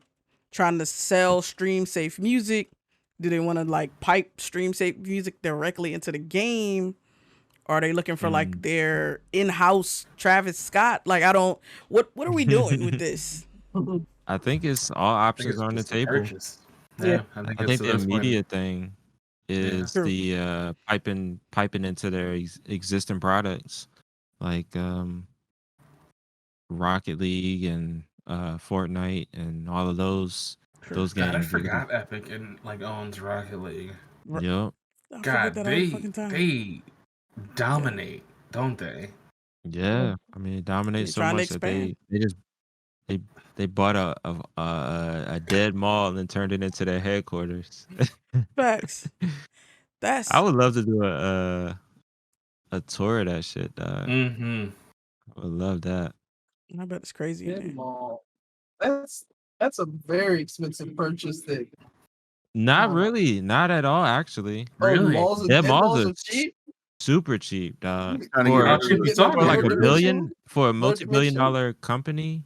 trying to sell stream safe music? Do they want to like pipe stream safe music directly into the game? Or are they looking for like their in-house Travis Scott? Like, what are we doing with this? I think it's all options on the table. Purchase. Yeah. I think, I think the that's what- immediate thing is True. the piping into their existing products, like Rocket League and Fortnite and all of those games. God, I forgot Epic and like owns Rocket League. Yep. I God, forget that all the fucking time. they dominate, don't they? Yeah. I mean, it dominates They so trying to much that they just they bought a dead mall and then turned it into their headquarters. Facts. That's I would love to do a tour of that shit, dog. Mm-hmm. I would love that. I bet it's crazy. in there. Mall. That's a very expensive purchase. That Not Oh. really, not at all, actually. Really? malls, Dead malls malls are are cheap. super cheap, dog. Trying to For, get How rid cheap of is it. talking for like a Blerdimension? billion, for a Blerdimension? multi-billion-dollar company,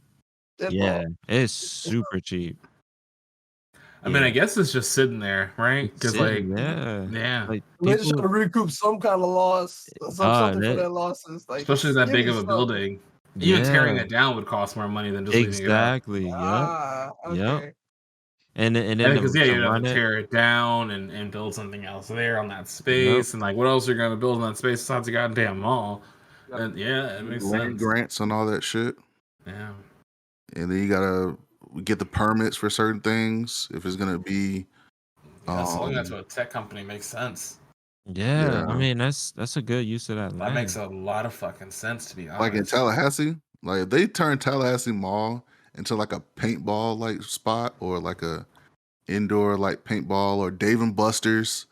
Dead yeah, mall. it's super cheap. I mean, I guess it's just sitting there, right? Because like, yeah, like They're just people, trying to recoup some kind of loss, something for their losses. Like, especially that give big me of a something. building. Even tearing yeah, it down would cost more money than just leaving it up. exactly. Yep, Ah, okay. yep. And then Because to you'd have run to it, tear it down and build something else there on that space, and like, what else are you gonna build on that space besides a goddamn mall? And it makes Land sense. grants and all that shit. Yeah. And then you gotta get the permits for certain things if it's gonna be. Selling that to a tech company makes sense. yeah, I Yeah. mean that's a good use of that That land. makes a lot of fucking sense, to be honest. Like in Tallahassee, like if they turn Tallahassee Mall into like a paintball like spot or like a indoor like paintball or Dave and Buster's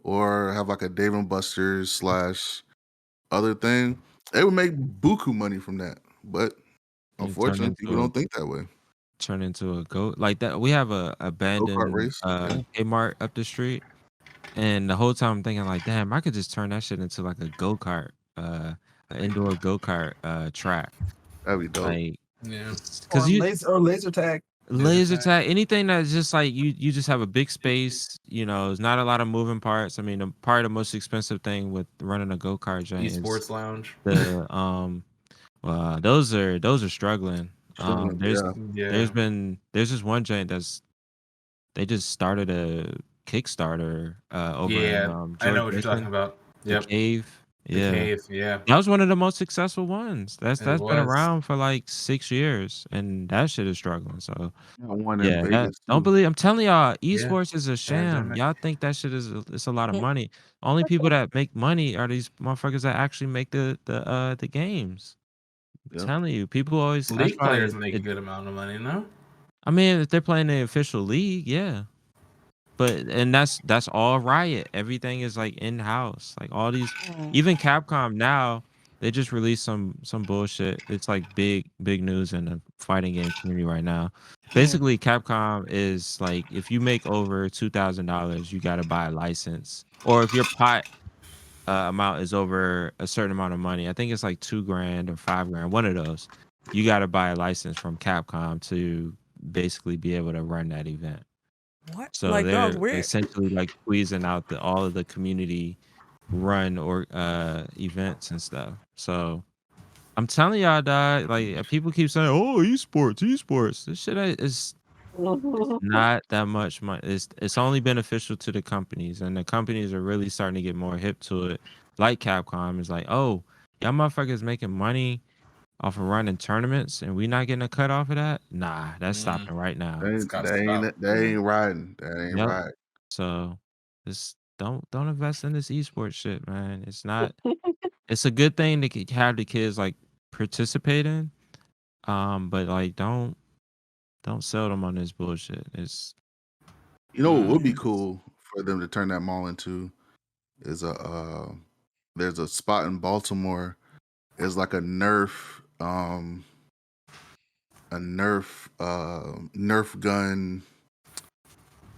or have like a Dave and Buster's / other thing, they would make buku money from that. But turn unfortunately, into people a- don't think that way. Turn into a goat like that. We have a abandoned race, yeah. Kmart up the street, and the whole time I'm thinking like, damn, I could just turn that shit into like a go-kart, an indoor go-kart track. That'd be dope. Like, Yeah. because you laser tag. laser tag, anything that's just like you just have a big space, there's not a lot of moving parts. I mean, probably the most expensive thing with running a go-kart joint is Esports lounge. the those are struggling. There's this one joint they just started a Kickstarter over in, I know George what you're Mason, talking about. the Yep. Cave. The Yeah. Cave, yeah. That was one of the most successful ones. That's been was. around for like 6 years, and that shit is struggling. So One in yeah, Vegas, don't too. believe. I'm telling y'all, Yeah. esports is a sham. Pandemic. Y'all think that shit is it's a lot of money. Only people that make money are these motherfuckers that actually make the games. I'm Yep. telling you, people always that's League why players make a good amount of money, no? I mean, if they're playing the official league, yeah. But that's all Riot. Everything is like in house. Like all these, even Capcom now, they just released some bullshit. It's like big news in the fighting game community right now. Basically, Capcom is like if you make over $2,000, you gotta buy a license, or if your pot amount is over a certain amount of money, I think it's like $2,000 or $5,000, one of those. You gotta buy a license from Capcom to basically be able to run that event. What? So Like, they're dog, where? essentially like squeezing out all of the community run or events and stuff. So I'm telling y'all, dog, like people keep saying, "Oh, esports." This shit is not that much money. It's only beneficial to the companies, and the companies are really starting to get more hip to it. Like Capcom is like, "Oh, y'all motherfuckers making money off of running tournaments, and we not getting a cut off of that? Nah, that's stopping right now." That ain't gotta riding. That ain't Yep. right. So just don't invest in this esports shit, man. It's not it's a good thing to have the kids like participate in. But like don't sell them on this bullshit. It's You know what would be cool for them to turn that mall into is there's a spot in Baltimore. It's like a Nerf Nerf gun.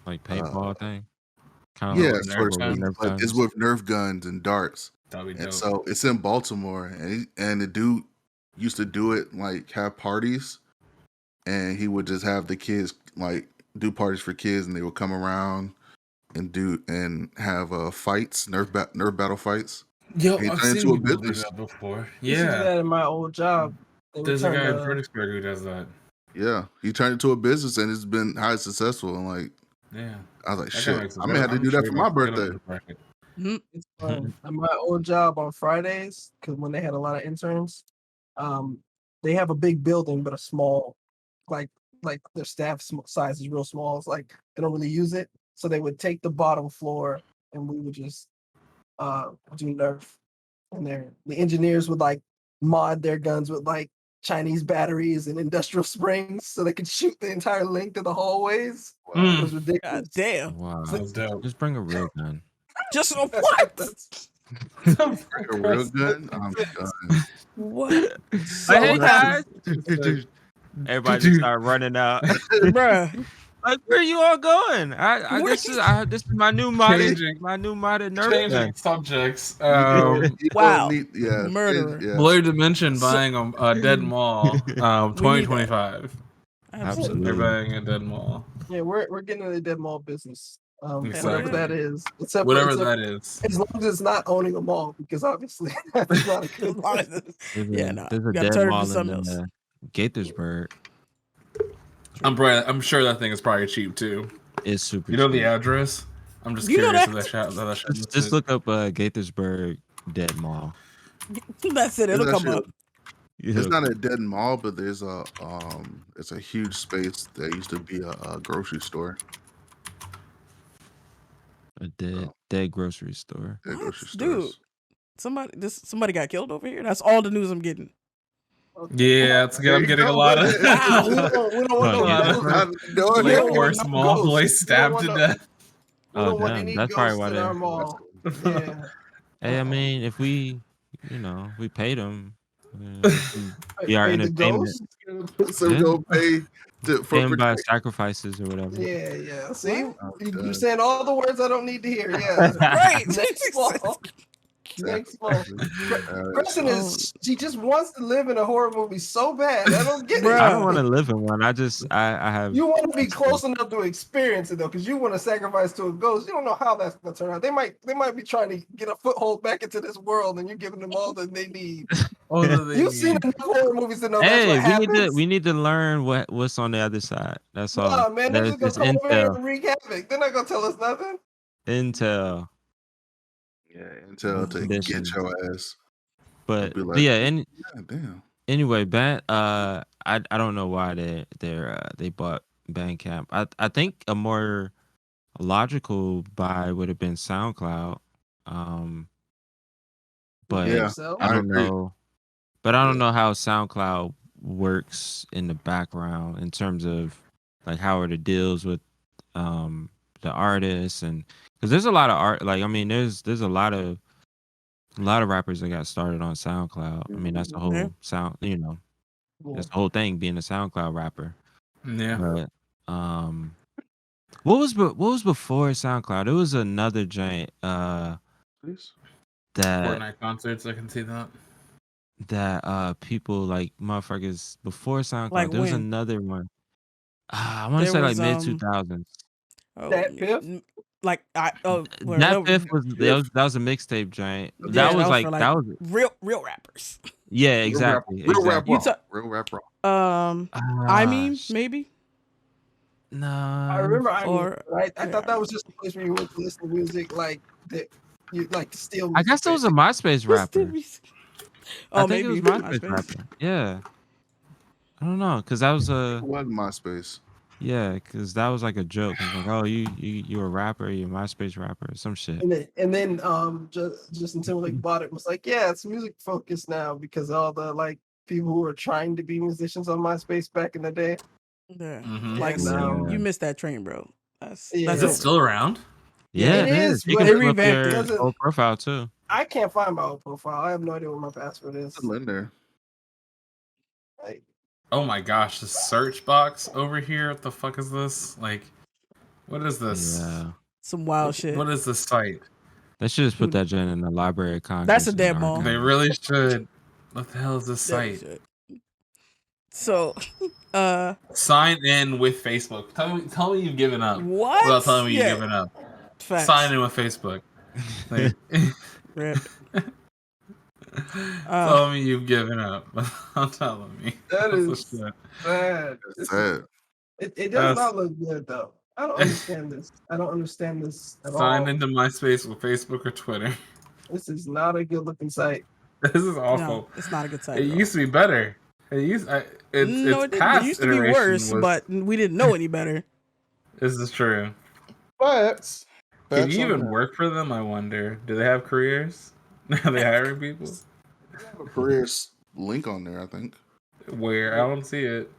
like paintball thing. Yeah, Kinda like sort of Nerf speak, Nerf but it's guns. with Nerf guns and darts. That'd be And dope. so it's in Baltimore, and the dude used to do it, like have parties, and he would just have the kids like do parties for kids, and they would come around and have fights, Nerf battle fights. Yo, And he I've turned seen into a people do business. that before. I used to do Yeah, that in my old job. They would there's a turn guy in the- Fredericksburg who does that. Yeah, he turned into a business, and it's been highly successful. And like, Yeah, I was like, that guy shit, makes a I'm gonna have to I'm do sure that he for my makes a good birthday. amount of bracket. It's fun. At my old job on Fridays, because when they had a lot of interns, they have a big building but a small, like their staff size is real small. It's like they don't really use it, so they would take the bottom floor and we would just do Nerf in there. The engineers would like mod their guns with like Chinese batteries and industrial springs so they could shoot the entire length of the hallways. It was ridiculous. God damn. Wow. That's dope. Just bring a real gun. Just a what? Like a real gun. I'm done. What? Hey guys. Dude. Everybody just start running out. Bruh. Like, where you all going? I Where guess this is my new modded Changing. Nerf Changing gun. subjects. You don't Wow. need- yeah, Murderer. yeah. Blerdimension buying a dead mall. 2025. Absolutely. They're buying a dead mall. Yeah, we're getting in the dead mall business. Whatever Exactly. that is. Whatever that is. As long as it's not owning a mall, because obviously that's not a good thing. Yeah, no. There's You a gotta dead turn it mall to something else. in Gaithersburg. I'm sure that thing is probably cheap too. It's super. You know the cheap. address? I'm just You know curious if that? that shop Just look up Gaithersburg dead mall. That's it. It'll It's come actually- up. It's not a dead mall, but there's it's a huge space that used to be a grocery store. A dead grocery store. Dead What? grocery Dude. stores. Somebody got killed over here? That's all the news I'm getting. Yeah, it's good. I'm getting a lot of Wow. we don't want Oh, no yeah. ghosts. Out the door, We they- don't want worst no mall ghosts. boy We don't stabbed want to no- death. We don't Oh, want damn. any That's probably ghosts why in they. our mall. Yeah. Hey, I mean, if we paid them, be our Pay the entertainment. ghosts? So Yeah. go pay for Pay 'em by protection. sacrifices or whatever. Yeah. See, Okay. you're saying all the words I don't need to hear. Yeah. Right. Next fall. Next fall. Preston is she just wants to live in a horror movie so bad. I don't get it. Bruh. I don't want to live in one. I have. You want to be close enough to experience it though, because you want to sacrifice to a ghost. You don't know how that's gonna turn out. They might be trying to get a foothold back into this world, and you're giving them all that they need. You've seen enough horror movies to know that's Hey, what happens. we need to learn what's on the other side. That's all. Nah, man, they're There's just gonna this come over here intel. and wreak havoc. They're not gonna tell us nothing. Intel. Yeah, until to Condition. get your ass. But, be like, but yeah, and God damn. anyway, I don't know why they bought Bandcamp. I think a more logical buy would have been SoundCloud. But Yeah, So, I I don't agree. know. But I don't know how SoundCloud works in the background in terms of like how are the deals with the artists, and because there's a lot of art. Like I mean, there's a lot of rappers that got started on SoundCloud. I mean, that's the whole Yeah. sound. That's the whole thing, being a SoundCloud rapper. Yeah. But what was before SoundCloud? It was another giant Please. that Fortnite concerts, I can see that. people like motherfuckers before SoundCloud. Like there was when? another one. I want to There say like was, mid 2000s. Oh, That Piff? Like That Piff was that was a mixtape giant. Yeah, That was for, like that was real rappers. yeah, exactly. Real rap exactly. rock. You ta- Real rap rock. I mean, maybe. Nah. I remember or- right? I thought that was just a place where you went to listen to music like that. You like to steal. I guess it was a MySpace rapper. Oh, I think maybe it was MySpace rapper. Yeah. I don't know, cause that was It was MySpace. Yeah, because that was like a joke. It's like, oh, you a rapper, you a MySpace rapper, or some shit. And then Justin Timberlake bought it. Was like, yeah, it's music focused now because all the like people who were trying to be musicians on MySpace back in the day. Yeah. Mhm. Like, And, so you missed that train, bro. That's Yeah. Is that's it still around? Yeah, it is, You but can it pull up revamped your it. doesn't- whole profile too. I can't find my old profile. I have no idea what my password is. Still in there. Like, Oh my gosh, the search box over here. What the fuck is this? Like, what is this? Yeah, Some wild shit. What is this site? they should just put that joint in the Library of Congress. That's a and dead ball. They archive it. really should. What the hell is this That site? shit. So, Sign in with Facebook. Tell me you've given up. what? Without telling me Yeah. you've given up. Facts. Sign in with Facebook. Like, Rip. tell me you've given up. I'm telling me. that That's is the shit. sad. That's sad. It does That's- not look good though. I don't understand this. I don't understand this at Sign all. into MySpace with Facebook or Twitter. This is not a good looking site. This is awful. No, it's not a good site. It at all. used to be better. It used. No, It's it didn't. past It used to be iteration worse, was- but we didn't know any better. This is true. But Can you even work for them? I wonder. Do they have careers? Are they hiring people? have a careers link on there? I think. Where I don't see it.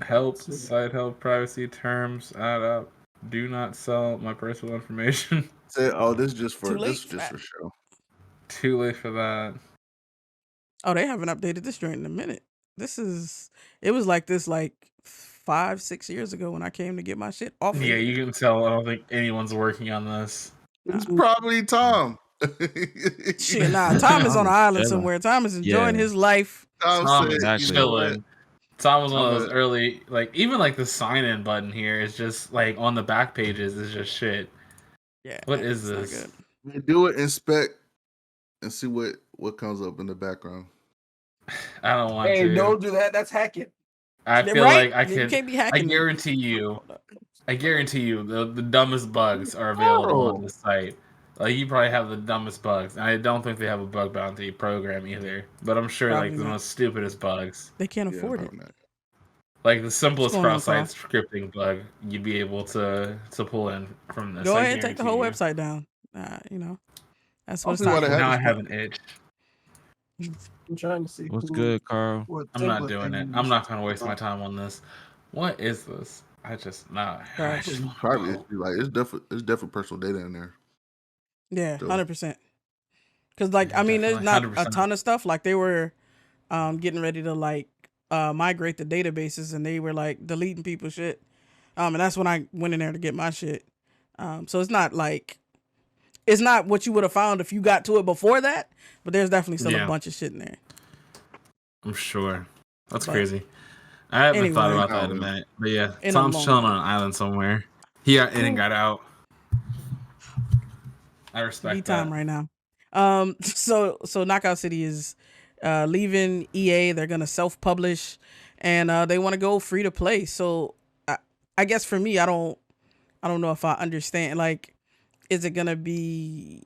Help, site help, privacy terms, add up. Do not sell my personal information. Say, oh, this is just for Too late this for just that. for show. Too late for that. Oh, they haven't updated this joint in a minute. It was like this like 5-6 years ago when I came to get my shit off. of Yeah, it. you can tell. I don't think anyone's working on this. It's probably Tom. Shit, nah. Tom is on an island Chilling. somewhere. Tom is enjoying Yeah. his life. Tom Tom said, is exactly. you know what? chilling. Tom was one of Tom those is- early, like even like the sign in button here is just like on the back pages is just shit. Yeah. What is it's not this? good. Do it, inspect, and see what comes up in the background. I don't want Hey, to. don't do that. That's hacking. I They're feel right. like I You could. can't be I hacking. guarantee you. The dumbest bugs are available on the site. Like you probably have the dumbest bugs. And I don't think they have a bug bounty program either. But I'm sure Probably like the not. most stupidest bugs, They can't Yeah, afford it. probably not. like the simplest going on, cross-site scripting bug, you'd be able to pull in from this. Go I ahead and take the whole guarantee you. website down. That's what it's I'll see what time I for. have. Now I have an itch. I'm trying to see. What's who- good, Carl? what I'm not template doing they it. use. I'm not gonna waste my time on this. What is this? I just nah. I Right. just wanna Probably go. like it's definitely personal data in there. Yeah, So- 100%. Because like Yeah, I mean, there's not definitely, a ton of stuff. Like they were getting ready to like migrate the databases, and they were like deleting people's shit. And that's when I went in there to get my shit. So it's not what you would have found if you got to it before that, but there's definitely still Yeah. a bunch of shit in there. I'm sure. That's But crazy. I haven't thought anyway. about that in a minute. But yeah, In a Tom's long chilling way. on an island somewhere. He got in and got out. I respect Be that. time right now. So Knockout City is leaving EA. They're gonna self-publish, and they want to go free to play. So I guess for me, I don't know if I understand. Like, is it gonna be?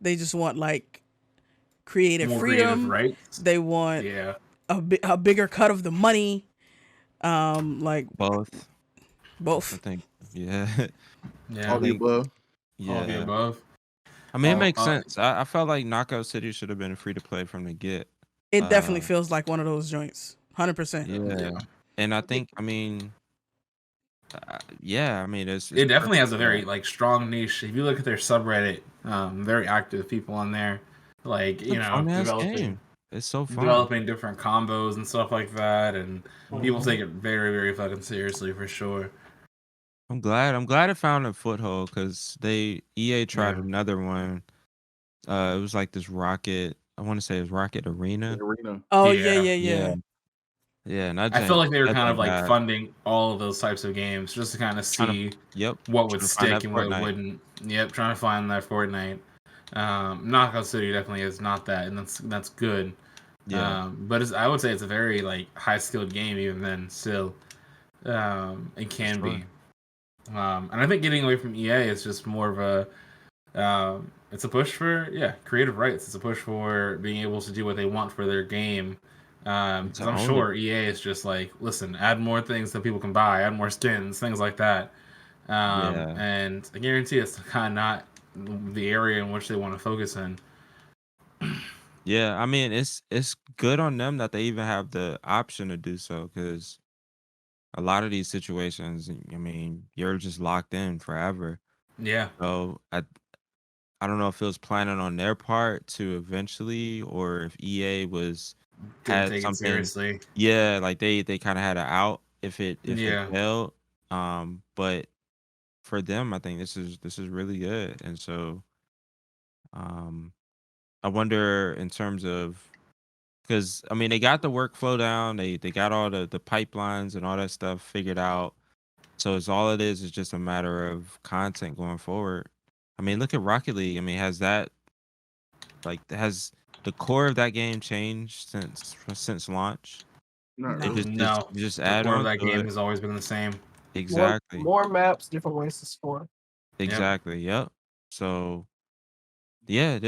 They just want like creative More freedom. creative rights. They want Yeah. a bigger cut of the money. Like Both, I both. think. Yeah, Yeah. All the think- above. All of the yeah. above. I mean, it Oh, makes sense. I felt like Knockout City should have been free to play from the get. It definitely Uh, feels like one of those joints. 100%. Yeah, and I think, I mean, yeah, I mean, it's It definitely has a perfect very for that. like strong niche. If you look at their subreddit, very active people on there. Like, It's you a know, fun-ass developing game. It's so fun. developing different combos and stuff like that, and people take it very, very fucking seriously for sure. I'm glad it found a foothold because EA tried Yeah. another one. It was like this Rocket. I want to say it was Rocket Arena. Arena. Oh Yeah. yeah. Yeah, and I feel like they were kind of like fun. funding all of those types of games just to kind of see Yep. what would trying to find stick that and what Fortnite. wouldn't. Yep, trying to find that Fortnite. Knockout City definitely is not that, and that's good. Yeah. But I would say it's a very like high skilled game even then still. It can be. And I think getting away from EA is just more of a it's a push for creative rights. It's a push for being able to do what they want for their game. Because I'm own sure EA is just like, listen, add more things that people can buy, add more skins, things like that. Yeah. And I guarantee it's kind of not the area in which they want to focus in. Yeah, I mean, it's good on them that they even have the option to do so, because a lot of these situations, I mean, you're just locked in forever. Yeah. So I don't know if it was planning on their part to eventually, or if EA Didn't had take it something. seriously. Yeah, like they kind of had it out if it Yeah. failed. But for them, I think this is really good, and so um, I wonder in terms of, because I mean they got the workflow down, they got all the pipelines and all that stuff figured out. So it's all it is just a matter of content going forward. I mean, look at Rocket League. I mean, has the core of that game changed since launch? Not No. really. No. You just The add core of on that to game it. has always been the same. Exactly. More maps, different ways to score. Exactly. Yep. So yeah,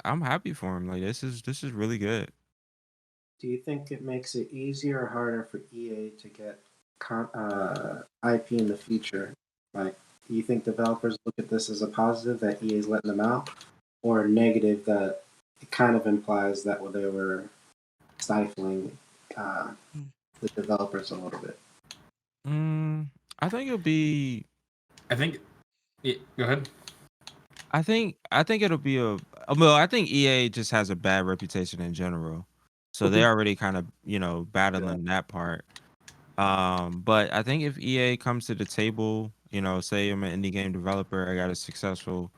I'm happy for him. Like this is really good. Do you think it makes it easier or harder for EA to get IP in the future? Like, do you think developers look at this as a positive that EA is letting them out, or a negative that it kind of implies that they were stifling the developers a little bit? I think it'll be. I think. Yeah, go ahead. I think it'll be well, I think EA just has a bad reputation in general. So they're already kind of, battling that part. But I think if EA comes to the table, say I'm an indie game developer, I got a successful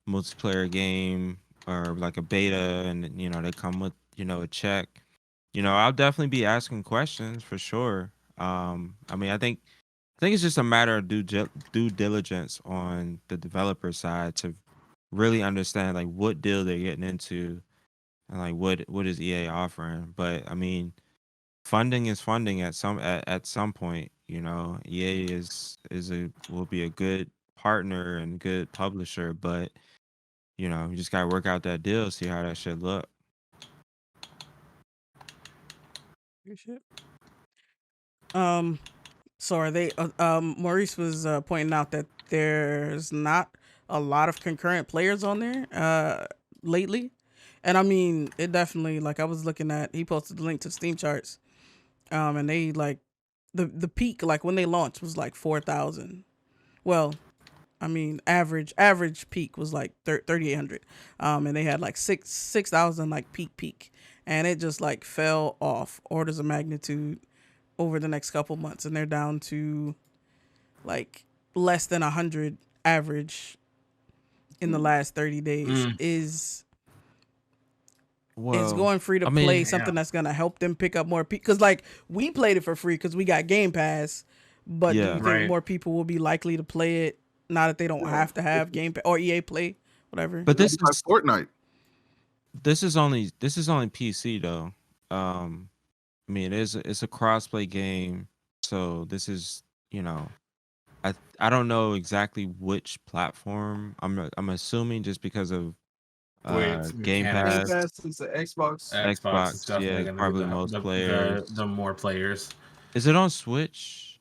multiplayer game or like a beta, and they come with, a check, I'll definitely be asking questions for sure. I mean, I think it's just a matter of due diligence on the developer side to really understand like what deal they're getting into, and like what is EA offering. But I mean, funding is funding at some point. EA will be a good partner and good publisher, but you just gotta work out that deal, see how that should look. Good shit. So are they? Maurice was pointing out that there's not a lot of concurrent players on there lately, and I mean it definitely. Like I was looking at, he posted the link to Steam charts, and they like the peak like when they launched was like 4,000. Well, I mean average peak was like 3,800, and they had like 6,000 like peak, and it just like fell off orders of magnitude over the next couple months, and they're down to like less than 100 average in the last 30 days. Is Well, going free to I play mean, something that's gonna help them pick up more people? Because like we played it for free because we got Game Pass, but do you yeah, think Right. more people will be likely to play it now that they don't have to have Game Pass or EA Play, whatever? but this Like is Fortnite. this is only PC though. I mean, it's a crossplay game, so this is, I don't know exactly which platform. I'm assuming just because of With Game mechanics. Game Pass, Pass is the Xbox. Xbox is Xbox, yeah, definitely it's going to probably be most the players. more players. Is it on Switch?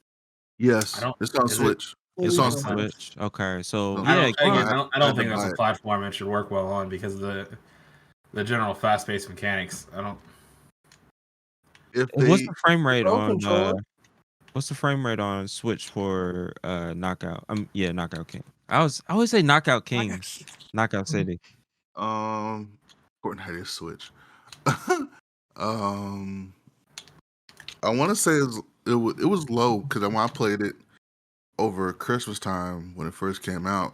I Yes, don't. it's on Is it? Switch. It's Yeah. on On Switch. Switch. Okay, so Oh. I yeah, don't. Again, I I don't had to think that's buy a it. platform it should work well on because of the general fast-paced mechanics. I don't. If what's they the frame rate Pro on controller. what's the frame rate on Switch for Knockout? Yeah, Knockout King. I always say Knockout Kings, Knockout City. Fortnite is Switch. um, I want to say it was low because when I played it over Christmas time when it first came out,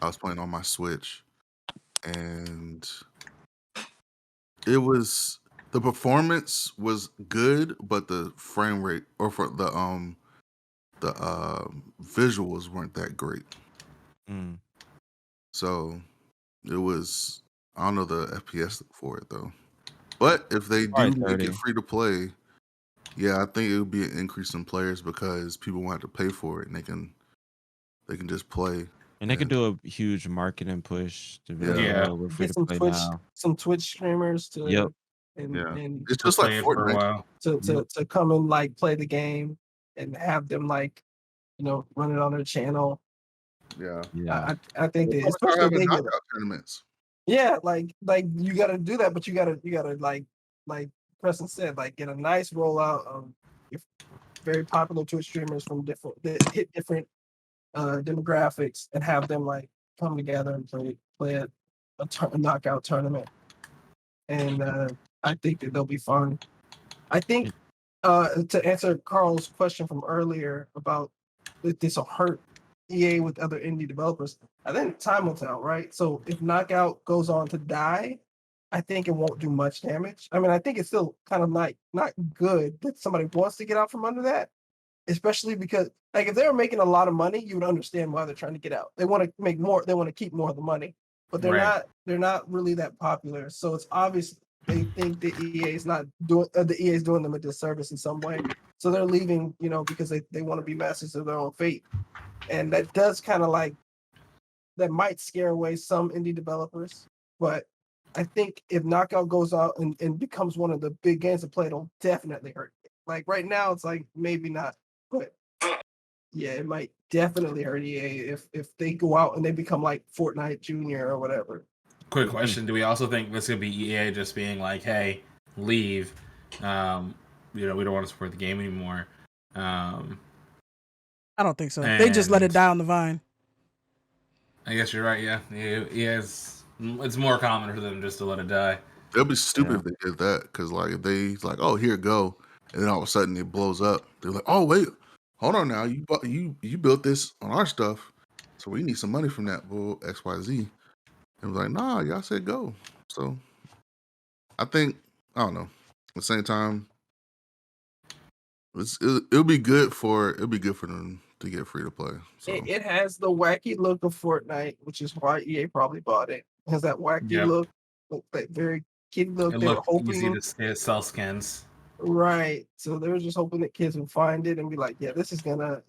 I was playing on my Switch, and the performance was good, but the frame rate or for the visuals weren't that great. Mm. So it was, I don't know the FPS for it though. But if they Probably do make 30. it free to play, yeah, I think it would be an increase in players because people won't have to pay for it and they can just play. And they could do a huge marketing push to be like, Yeah. Yeah. oh, we're free Get to play now. some Twitch streamers to Yep. and It's just like Play it for a Fortnite. while. to come and like play the game and have them like run it on their channel. Yeah. I think that Start especially if having they get knockout tournaments. yeah, like you got to do that, but you got to like Preston said, like get a nice rollout of your very popular Twitch streamers from different that hit different demographics and have them like come together and play a knockout tournament. And I think that they'll be fun. I think to answer Carl's question from earlier about if this will hurt EA with other indie developers, I think time will tell, right? So if Knockout goes on to die, I think it won't do much damage. I mean, I think it's still kind of not good that somebody wants to get out from under that, especially because like if they were making a lot of money, you would understand why they're trying to get out. They want to make more, they want to keep more of the money, but they're not really that popular. So it's obvious they think the EA is not doing the EA is doing them a disservice in some way. So they're leaving, because they want to be masters of their own fate. And that does kind of like that might scare away some indie developers. But I think if Knockout goes out and becomes one of the big games to play, it'll definitely hurt. Like right now, it's like maybe not, but yeah, it might definitely hurt EA if they go out and they become like Fortnite Junior or whatever. Quick question: do we also think this could be EA just being like, "Hey, leave"? We don't want to support the game anymore. I don't think so. They just let it die on the vine. I guess you're right. Yeah, it's more common for them just to let it die. It'll be stupid if they did that, because like if they like, oh, here it go, and then all of a sudden it blows up. They're like, oh wait, hold on now, you built this on our stuff, so we need some money from that. Well, XYZ, and we're like, nah, y'all said go. So I think I don't know. At the same time, it'll be good for them to get free to play. So It has the wacky look of Fortnite, which is why EA probably bought it. It has that wacky look, that very kid look. It They were looked hoping easy to sell skins. Right. So they were just hoping that kids would find it and be like, yeah, this is gonna,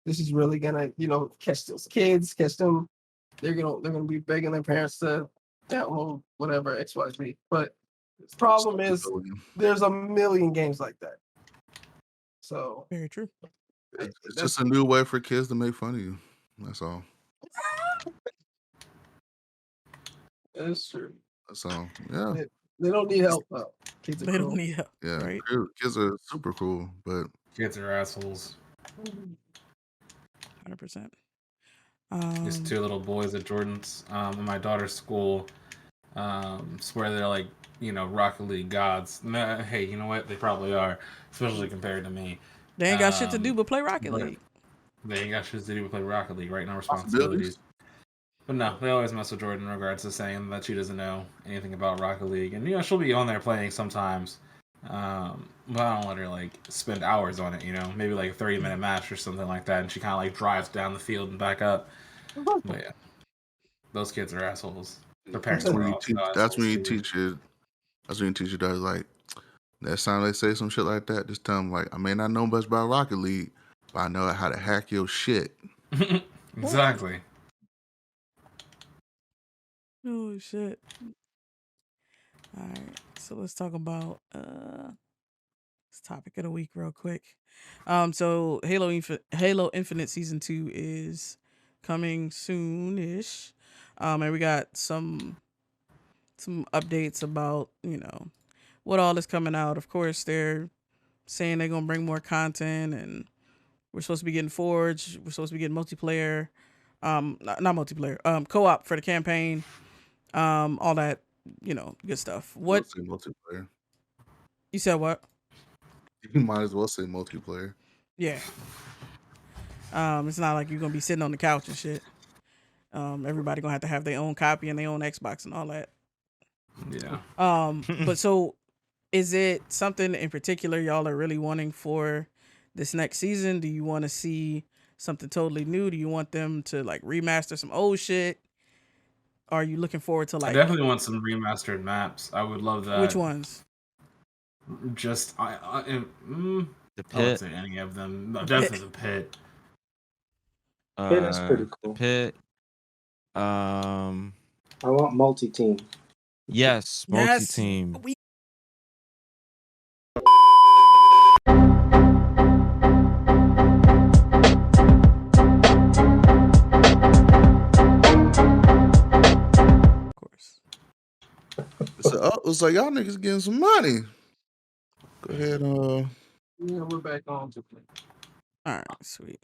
this is really gonna, catch those kids, catch them. They're gonna be begging their parents to download whatever XYZ. But the problem is there's a million games like that. So very true. It's just a new way for kids to make fun of you. That's all. That's true. That's all. Yeah. They don't need help though. Kids are They cool. don't need help. Yeah, right? Kids are super cool, but kids are assholes. 100%. These two little boys at Jordan's in my daughter's school swear they're like, Rocket League gods. Hey, you know what? They probably are, especially compared to me. They ain't got shit to do but play Rocket League. They ain't got shit to do but play Rocket League, right? No responsibilities. But no, they always mess with Jordan in regards to saying that she doesn't know anything about Rocket League. And, she'll be on there playing sometimes. But I don't let her, like, spend hours on it, Maybe, like, a 30-minute match or something like that. And she kind of, like, drives down the field and back up. But, yeah. Those kids are assholes. Their parents are also assholes. That's when you teach your daughter, like, next time they say some shit like that, just tell them, like, I may not know much about Rocket League, but I know how to hack your shit. Exactly. Oh shit. All right, so let's talk about this topic of the week real quick. So Halo Infinite Season 2 is coming soon-ish. And we got some updates about, what all is coming out. Of course, they're saying they're gonna bring more content, and we're supposed to be getting Forge. We're supposed to be getting multiplayer. Not multiplayer. Co-op for the campaign. All that, good stuff. What? Say multiplayer. You said what? You might as well say multiplayer. Yeah. It's not like you're gonna be sitting on the couch and shit. Everybody gonna have to have their own copy and their own Xbox and all that. Yeah. But so is it something in particular y'all are really wanting for this next season? Do you want to see something totally new? Do you want them to like remaster some old shit? Are you looking forward to like? I definitely want some remastered maps. I would love that. Which ones? Just the Pit. I wouldn't say any of them. No, definitely the Pit. Pit is pretty cool. The Pit. I want multi-team. Yes, multi-team. was like, y'all niggas getting some money. Go ahead. Yeah, we're back on to play. All right, sweet.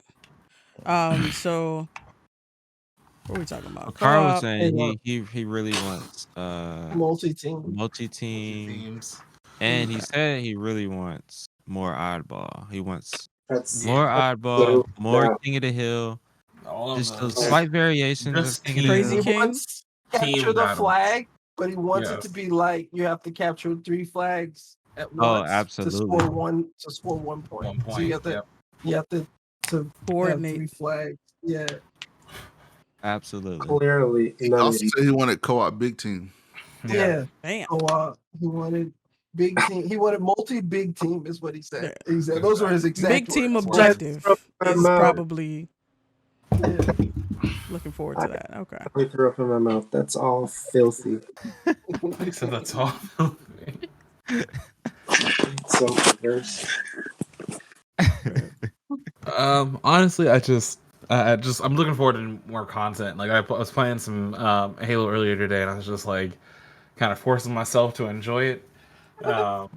So what are we talking about? Carl was Co-op. saying he really wants multi-team. multi-team, Teams. and he said he really wants more oddball. He wants That's more oddball, more yeah. King of the Hill, All of just those those. slight variations of Just King of the Crazy Hill. He King. wants to Team capture the battles. flag, but he wants it Yes. to be like you have to capture 3 flags at Oh, once to absolutely. score 1 point. 1 point. So you have to have Coordinate. 3 flags. Yeah. Absolutely. Clearly, He none of also these. said he wanted co-op big team. Yeah. Damn. So he wanted big team. He wanted multi-big team is what he said. Yeah. He said those were his exact Big team words. objective my is mouth. probably Yeah. looking forward to that. Okay. I threw up in my mouth. That's all filthy. He said that's all. So perverse. Honestly, I'm looking forward to more content. Like I was playing some Halo earlier today, and I was just like, kind of forcing myself to enjoy it. One,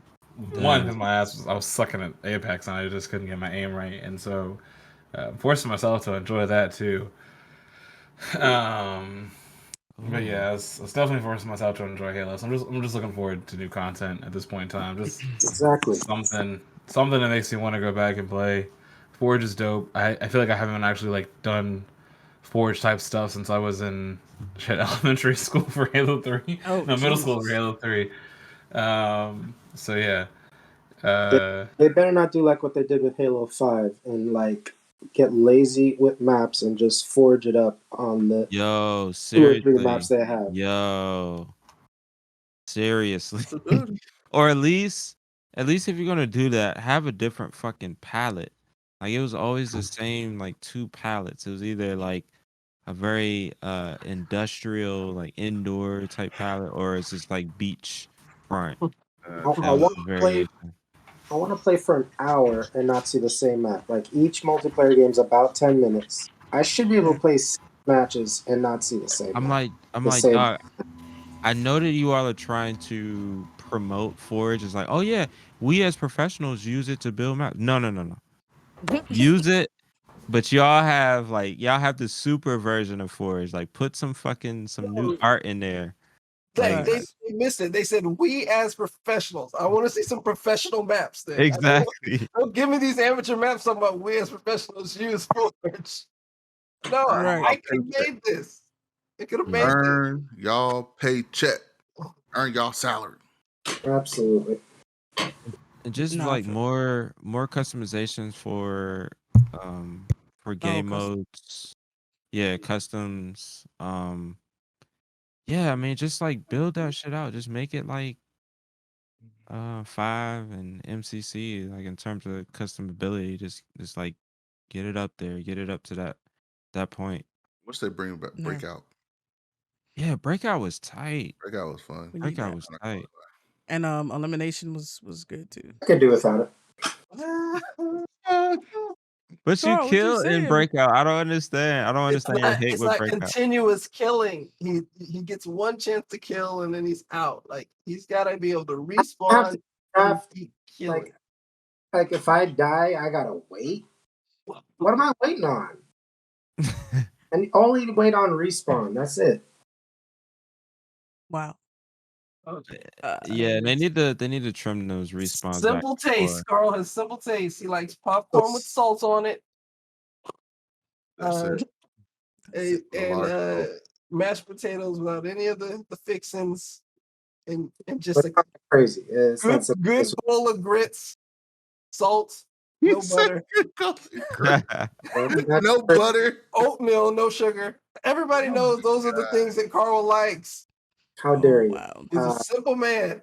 because I was sucking at Apex, and I just couldn't get my aim right, and so forcing myself to enjoy that too. But yeah, I was definitely forcing myself to enjoy Halo. So I'm just looking forward to new content at this point in time. Just Exactly. something that makes me want to go back and play. Forge is dope. I feel like I haven't actually like done Forge type stuff since I was in elementary school for Halo 3. Oh, No, middle school for Jesus. Halo 3. So yeah. They better not do like what they did with Halo 5 and like get lazy with maps and just forge it up on the Yo, 2 or 3 seriously. maps they have. Yo. Seriously. Good. Or at least if you're gonna do that, have a different fucking palette. Like it was always the same like 2 palettes. It was either like a very industrial, like indoor type palette, or it's just like beach front. I That was want the to play. variation. I want to play for an hour and not see the same map. Like each multiplayer game's about 10 minutes. I should be able to play 6 matches and not see the same I'm map. like, dog, I know that you all are trying to promote Forge. It's like, oh yeah, we as professionals use it to build maps. No. Use it, but y'all have the super version of Forge. Like put some new art in there. They missed it. They said we as professionals. I want to see some professional maps. Then Exactly. Don't give me these amateur maps talking about we as professionals use Forge. No, Right. I could have made this. It could have made this. Earn y'all paycheck. Earn y'all salary. Absolutely. And just like more customizations for game modes. Yeah, customs. Yeah, I mean just like build that shit out. Just make it like 5 and MCC, like in terms of customability, just like get it up there, get it up to that point. What's they bring back? Breakout. Yeah, Breakout was tight. Breakout was fun. Breakout was tight. And Elimination was good too. I could do without it. But Carl, you what kill in saying? Breakout. I don't understand. I don't understand your hate It's with like Breakout. continuous killing. He gets one chance to kill and then he's out. Like he's got to be able to respawn and keep killing. Like if I die, I gotta wait. What am I waiting on? And only wait on respawn. That's it. Wow. Yeah, they need to trim those respawns. Simple back taste. Carl has simple taste. He likes popcorn with salt on it. That's it. And mashed potatoes without any of the fixings, and just a crazy. It's good bowl of grits, salt, no butter, no butter, oatmeal, no sugar. Everybody knows those are the things that Carl likes. How dare you? Wow. He's a simple man.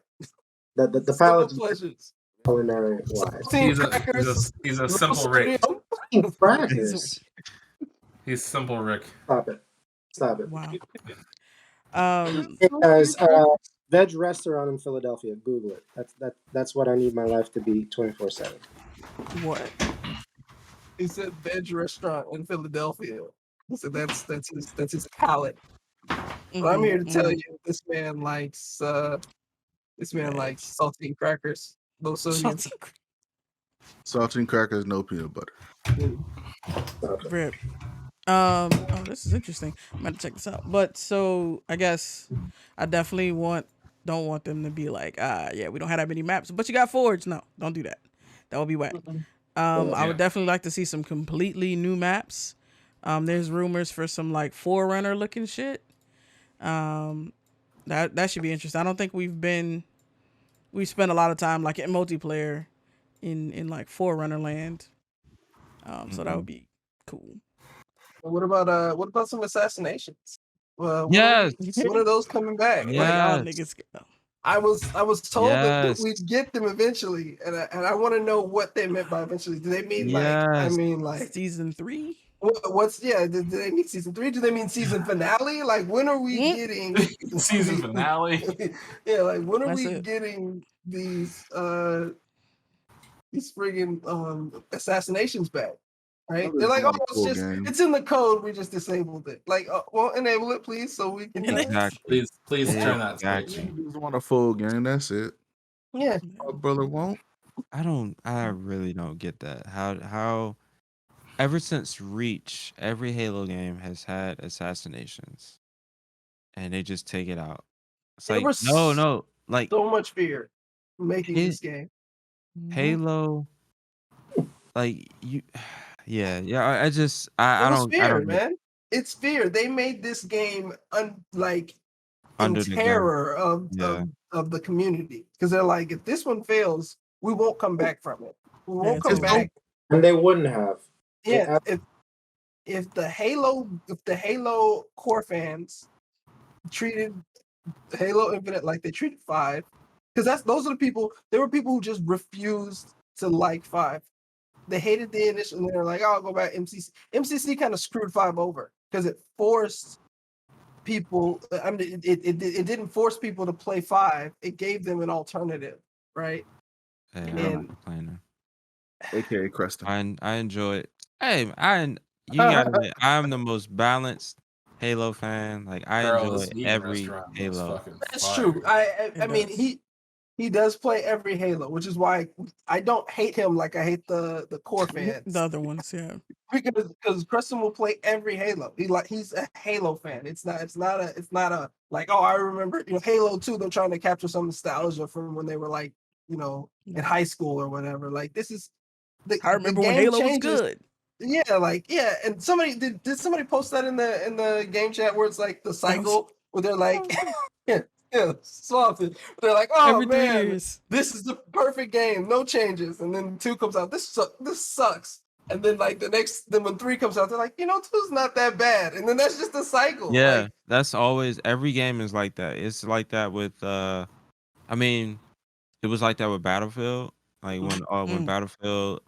The palate pleasures. Culinary wise. He's a simple Rick. Crackers. He's simple Rick. Stop it. Wow. Guys, veg restaurant in Philadelphia. Google it. That's what I need my life to be 24/7. What? He said veg restaurant in Philadelphia. So that's his palate. But I'm here to tell you, this man likes This man Man. likes saltine crackers, low sodium. Saltine crackers, no peanut butter. Rip. Oh, this is interesting. I'm gonna check this out. But so I guess I definitely don't want them to be like, yeah, we don't have that many maps, but you got Forge. No, don't do that. That would be whack. I would definitely like to see some completely new maps. There's rumors for some like Forerunner looking shit. That should be interesting. I don't think we've spent a lot of time like in multiplayer in like Forerunner land. So that would be cool. What about some assassinations? Yes. When are those coming back? Like, Like, y'all Yes. niggas. I was told that Yes. we'd get them eventually, and I want to know what they meant by eventually. Do they mean like Season 3? what's do they mean season 3? Do they mean season finale? Like when are we getting Season finale? Yeah, like when are That's we it. getting these friggin' assassinations back? Right? I They're just like, oh, want a full game. it's in the code. We just disabled it. Like, well, enable it, please, so we can. Exactly. Please turn that Exactly. switch. I just want a full game. That's it. Yeah. My brother won't. I really don't get that. How ever since Reach, every Halo game has had assassinations, and they just take it out. It's There like was no, like so much fear making this game. Halo, like you, yeah. I just It I was don't fear, get man. It's fear. They made this game in under the gun. terror Yeah. of the community because they're like, if this one fails, we won't come back from it. We won't it's come over. back. And they wouldn't have. Yeah, if the Halo core fans treated Halo Infinite like they treated 5, because those are the people. There were people who just refused to like 5. They hated the initial, and they're like, "Oh, I'll go back." MCC. MCC kind of screwed 5 over because it forced people. I mean, it didn't force people to play 5. It gave them an alternative, right? Yeah, I'm And- not complaining. AKA Creston. I enjoy it. Hey, you gotta admit, I'm the most balanced Halo fan. Like I Girl, this enjoy meat every restaurant looks Halo. fucking That's fire. true. I It mean, does. he does play every Halo, which is why I don't hate him like I hate the core fans. The other ones, yeah. Because Preston will play every Halo. He's a Halo fan. It's not a like, oh, I remember Halo 2, they're trying to capture some nostalgia from when they were like, in high school or whatever. Like this is I remember the when game Halo was changes. good. Yeah, and somebody did somebody post that in the game chat where it's like the cycle where they're like swapped. They're like, oh Every 3 man, years. this is the perfect game, no changes. And then 2 comes out, this sucks. And then like then when 3 comes out, they're like, 2's not that bad. And then that's just a cycle. Yeah, Like, that's always every game is like that. It's like that with I mean, it was like that with Battlefield. Like when Battlefield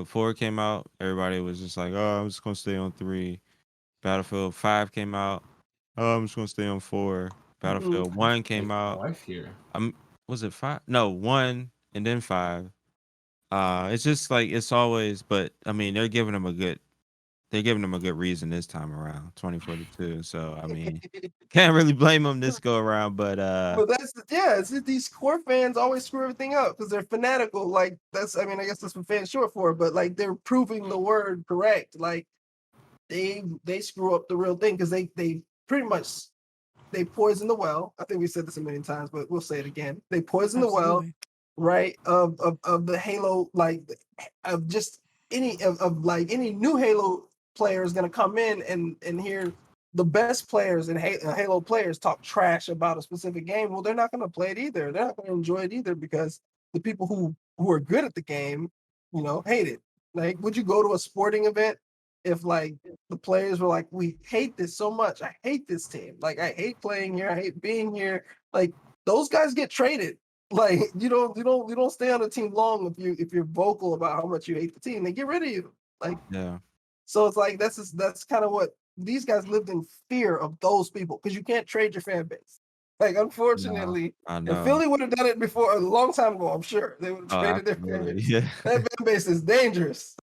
4 came out, everybody was just like, "Oh, I'm just gonna stay on 3." Battlefield 5 came out, "Oh, I'm just gonna stay on 4." Battlefield 1 came out. Life here. Was it 5? No, 1 and then 5. It's just like it's always, but I mean, they're giving them a good reason this time around, 2042. So I mean, can't really blame them this go around, but that's it's just these core fans always screw everything up because they're fanatical. Like I guess that's what fans short for, but like they're proving the word correct. Like they screw up the real thing because they pretty much they poison the well. I think we said this a million times, but we'll say it again. They poison the well, right? Of the Halo, like of just any any new Halo player is gonna come in and hear the best players and Halo players talk trash about a specific game. Well, they're not gonna play it either. They're not gonna enjoy it either because the people who are good at the game, hate it. Like, would you go to a sporting event if like the players were like, we hate this so much. I hate this team. Like, I hate playing here. I hate being here. Like, those guys get traded. Like, you don't stay on the team long if you're vocal about how much you hate the team. They get rid of you. Like, yeah. So it's like that's kind of what these guys lived in, fear of those people, because you can't trade your fan base. Like, unfortunately, I if know. Philly would have done it before a long time ago, I'm sure they would have traded their fan base. Yeah. That fan base is dangerous.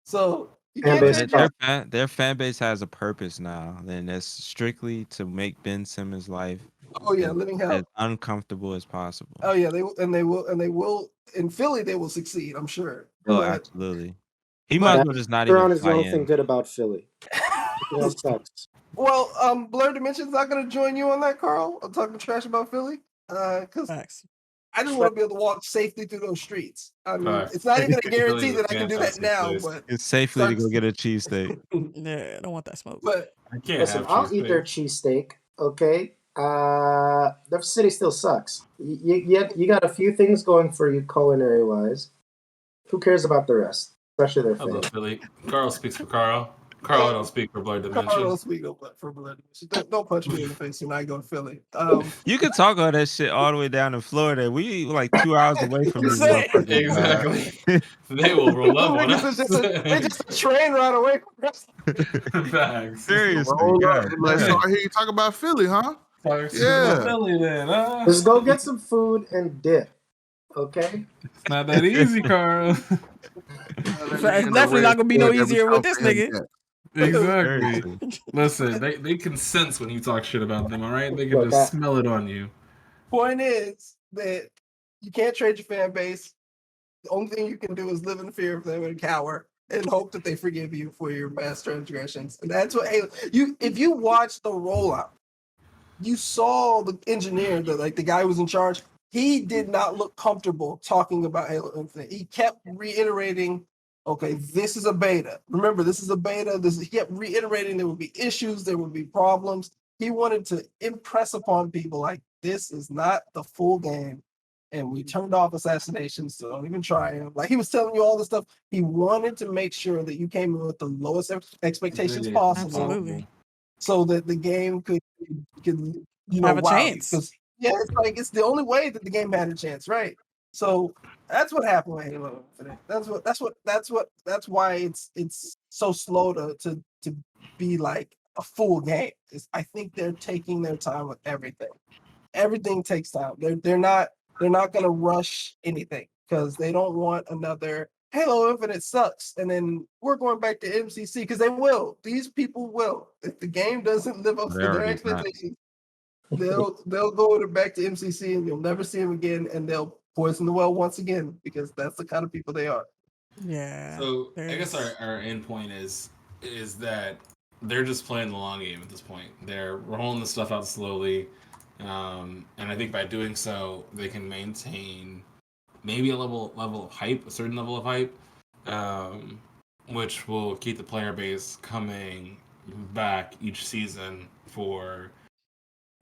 So you can't trade Their fan base has a purpose now, and that's strictly to make Ben Simmons' life Oh yeah, living hell. as uncomfortable as possible. Oh yeah, they will in Philly they will succeed, I'm sure. Oh, But absolutely. He but- might as well just not Ron even is the fly only thing in. good about Philly. Everything else sucks. well, Blerdimension's not gonna join you on that, Carl. I'm talking trash about Philly. Because Facts. I just want to be able to walk safely through those streets. I mean, Facts. it's not even a Philly guarantee is that I can do that fantastic now, place. but It's safely to go sucks. get a cheesesteak. Yeah, I don't want that smoke. but I can't Listen, have I'll eat their cheesesteak, okay? The city still sucks. You got a few things going for you culinary wise. Who cares about the rest? Especially their I love fans. Philly. Carl speaks for Carl. Carl, I don't speak for Carl Blerdimension. don't speak for Blerdimension. Don't punch me in the face when I go to Philly. You can talk all that shit all the way down in Florida. We like 2 hours away from these Say- motherfuckers. Exactly. They will roll up on Niggas us. is just a train ride away from us. Facts. Seriously, Roll up. God Like, so damn. I hear you talk about Philly, huh? Talk shit Yeah. about Philly then, huh? Just go get some food and dip, okay? It's not that easy, Carl. It's definitely not gonna be no easier with this nigga. Exactly. Seriously. Listen, they can sense when you talk shit about them, all right? They can Look, just smell it on you. Point is that you can't trade your fan base. The only thing you can do is live in fear of them and cower and hope that they forgive you for your mass transgressions. And that's what if you watch the rollout, you saw the engineer, the guy who was in charge. He did not look comfortable talking about Halo Infinite. He kept reiterating, okay, this is a beta. Remember, this is a beta. He kept reiterating there would be issues, there would be problems. He wanted to impress upon people like this is not the full game. And we turned off assassinations, so don't even try him. Like he was telling you all this stuff. He wanted to make sure that you came in with the lowest expectations Yeah, possible, Absolutely. so that the game could Have a wow you. chance. 'Cause, yeah, it's like it's the only way that the game had a chance, right? So that's what happened with Halo Infinite. That's why it's so slow to be like a full game. I think they're taking their time with everything. Everything takes time. They're not gonna rush anything because they don't want another Halo Infinite sucks, and then we're going back to MCC because they will. These people will. If the game doesn't live up They to their already not. expectations, they'll go back to MCC and you'll never see them again, and they'll poison the well once again because that's the kind of people they are. Yeah. So I there's- guess our end point is that they're just playing the long game at this point. They're rolling the stuff out slowly, and I think by doing so, they can maintain maybe a level of hype, a certain level of hype, which will keep the player base coming back each season for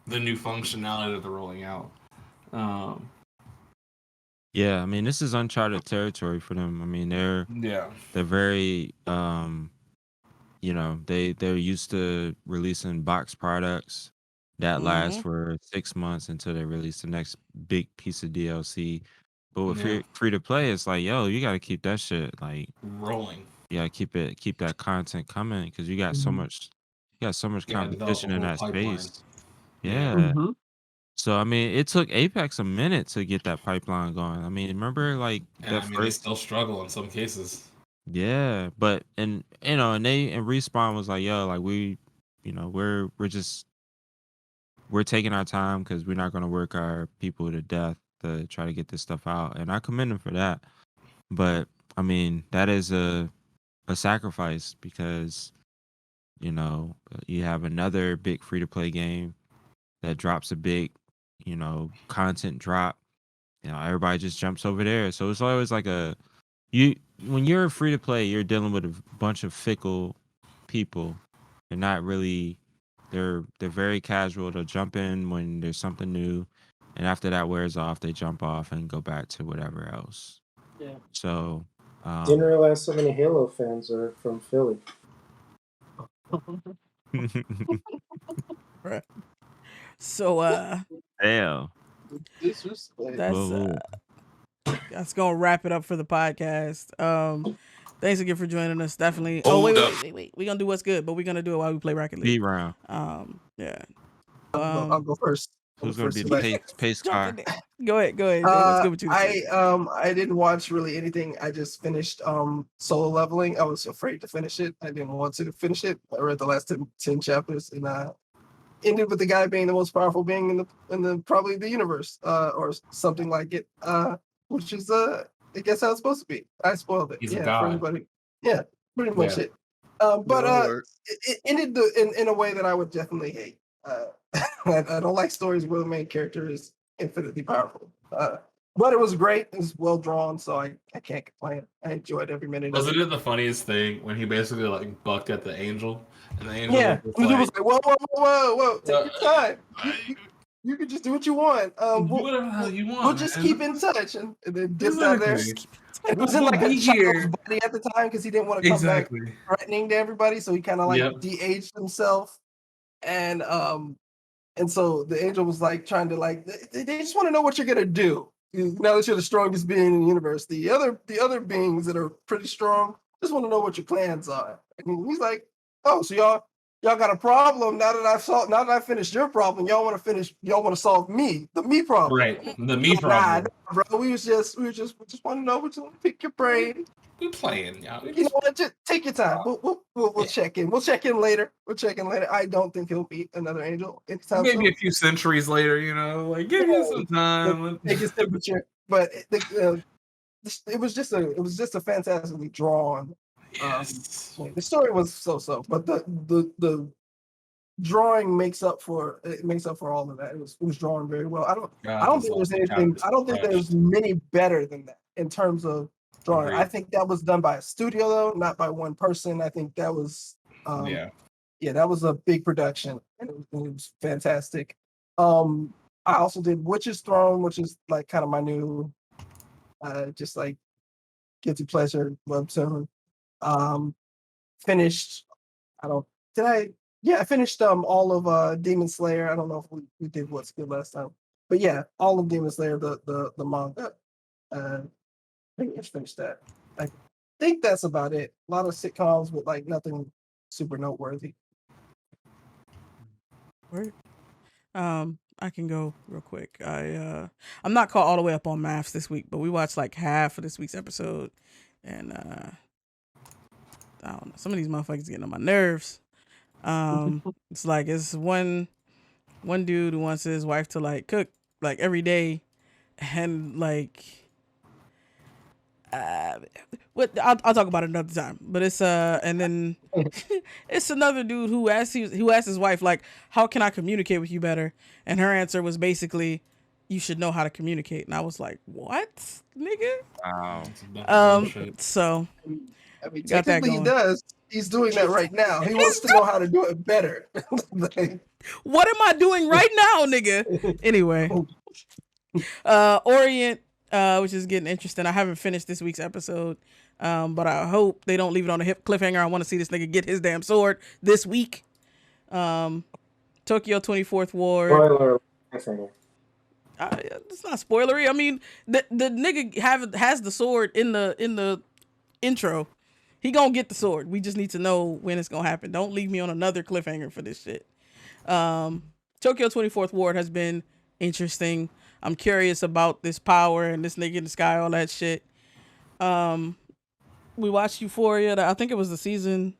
the new functionality that they're rolling out. Yeah, I mean, this is uncharted territory for them. I mean, they're very they're used to releasing box products that last for 6 months until they release the next big piece of DLC. But with free to play, it's like, yo, you gotta keep that shit like rolling. Yeah, keep that content coming because you got so much competition in that space. Yeah. So I mean, it took Apex a minute to get that pipeline going. I mean, remember like And I mean, they still struggle in some cases. Yeah, but and Respawn was like, yo, like we're taking our time because we're not gonna work our people to death to try to get this stuff out, and I commend them for that. But I mean, that is a sacrifice because you have another big free to play game that drops a big content drop. Everybody just jumps over there, so it's always like when you're free to play, you're dealing with a bunch of fickle people. They're not really they're very casual. They'll jump in when there's something new, and after that wears off, they jump off and go back to whatever else. Yeah. So Didn't realize so many Halo fans are from Philly. Right. So Damn. That's gonna wrap it up for the podcast. Thanks again for joining us. Definitely. Wait. We're gonna do what's good, but we're gonna do it while we play Rocket League. Speed round. Yeah. I'll go first. Who's gonna be the pace car? Go ahead. What's good with you? I didn't watch really anything. I just finished Solo Leveling. I was afraid to finish it. I didn't want to finish it. I read the last 10 chapters, and ended with the guy being the most powerful being in the probably the universe, or something like it. Which is I guess how it's supposed to be. I spoiled it. He's a For god. everybody. Yeah, pretty much Yeah. it. But Yeah, that worked. it ended in a way that I would definitely hate. I don't like stories where the main character is infinitely powerful. But it was great. It was well drawn, so I can't complain. I enjoyed every minute of it. Wasn't it the funniest thing when he basically like bucked at the angel, and the angel Yeah, was and the dude was like, like, whoa, take your time. like, You can just do what you want. do whatever the hell you want. We'll just man. keep in touch, and then dipped out there. Exactly. It was in like We'll a be child's here. body at the time because he didn't want to come back Exactly. threatening to everybody, so he kind of like Yep. de-aged himself, and so the angel was like trying to like they just want to know what you're gonna do now that you're the strongest being in the universe. The other beings that are pretty strong just want to know what your plans are. And he's like, oh, so y'all got a problem now that I finished your problem. Y'all want to solve the me problem. Right. The me Nah, problem. bro. We just want to know what you pick your brain. We playing, y'all. You know what? Just take your time. We'll check in. We'll check in later. I don't think he'll be another angel anytime Maybe soon. a few centuries later, like give you some time. Take his temperature. But it was just a fantastically drawn. Yes. The story was so, but the drawing makes up for all of that. It was drawn very well. I don't think there's anything. I don't think there's many better than that in terms of drawing. Agreed. I think that was done by a studio though, not by one person. I think that was that was a big production, and it was fantastic. I also did Witch's Throne, which is like kind of my new just like guilty pleasure webtoon. Finished I finished all of Demon Slayer. I don't know if we did What's Good last time, but yeah, all of Demon Slayer, the manga. I think I just finished that. I think that's about it. A lot of sitcoms with like nothing super noteworthy. Right. I can go real quick. I'm not caught all the way up on maths this week, but we watched like half of this week's episode, and I don't know. Some of these motherfuckers getting on my nerves. It's like it's one dude who wants his wife to like cook like every day, and like I'll talk about it another time. But it's and then it's another dude who asked his wife like, how can I communicate with you better? And her answer was basically, you should know how to communicate. And I was like, what, nigga? Wow. So I mean, got that technically he going. does. He's doing that right now. He wants to know how to do it better. Like, What am I doing right now, nigga? Anyway, Orient, which is getting interesting. I haven't finished this week's episode, but I hope they don't leave it on a cliffhanger. I want to see this nigga get his damn sword this week. Tokyo 24th Ward. Spoiler. Cliffhanger. It's not spoilery. I mean, the nigga has the sword in the intro. He gonna get the sword. We just need to know when it's gonna happen. Don't leave me on another cliffhanger for this shit. Tokyo 24th Ward has been interesting. I'm curious about this power and this nigga in the sky, all that shit. We watched Euphoria. I think it was the season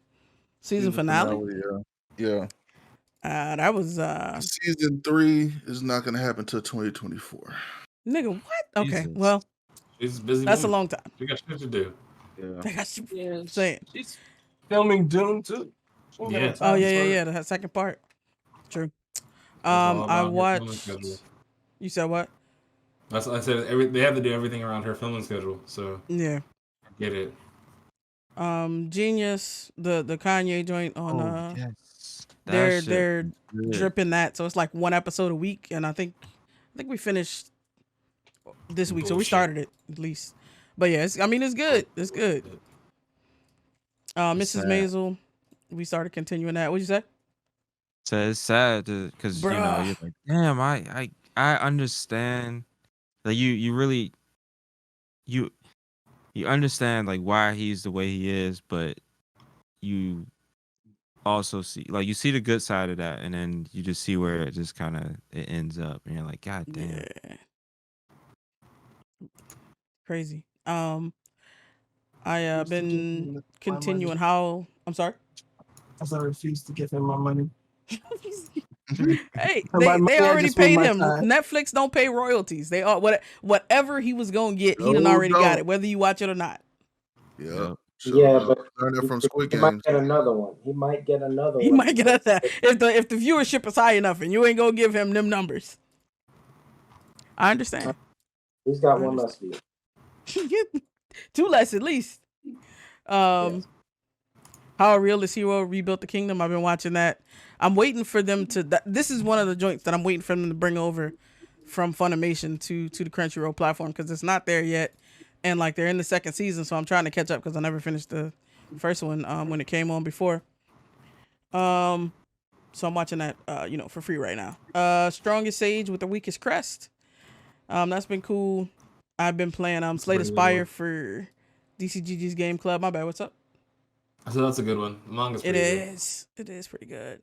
finale. Yeah. That was Season 3 is not going to happen till 2024. nigga. What? Okay, Jesus. well, She's busy. that's a long time. We got shit to do. Yeah. I got you saying. she's filming Dune too. Yeah. Oh yeah. The second part. True. all I about her filming watched. schedule. You said what? That's what I said. They have to do everything around her filming schedule. So Yeah. I get it. Genius, the Kanye joint on Yes. they're Good. dripping that, so it's like one episode a week, and I think we finished this week, so we Bullshit. started it at least. But yeah, it's good. It's good. Mrs. sad. Maisel, we started continuing that. What'd you say? So it's sad because you're Bruh. like, damn, I understand. Like you really you understand like why he's the way he is, but you also see you see the good side of that, and then you just see where it just kind of it ends up, and you're like, God damn. Yeah. Crazy. I been continuing how I'm sorry. As I refuse to give him my money. Hey, My they money, I already just win paid my him. time. Netflix don't pay royalties. They all whatever he was gonna get, he done No, already got don't. it, whether you watch it or not. Yep. Yep. Yeah, but Learn that from Squid he might Games. get another one. He might get another He one. might get that if the viewership is high enough, and you ain't gonna give him them numbers. I understand. He's got one less view. Two less at least. Yes. How a Realist Hero Rebuilt the Kingdom. I've been watching that. I'm waiting for them to. This is one of the joints that I'm waiting for them to bring over from Funimation to the Crunchyroll platform because it's not there yet, and like they're in the second season, so I'm trying to catch up because I never finished the first one when it came on before. So I'm watching that for free right now. Strongest Sage with the Weakest Crest. That's been cool. I've been playing Slay the Spire for DCGG's Game Club. My bad. What's up? So that's a good one. The manga's pretty good. It is pretty good.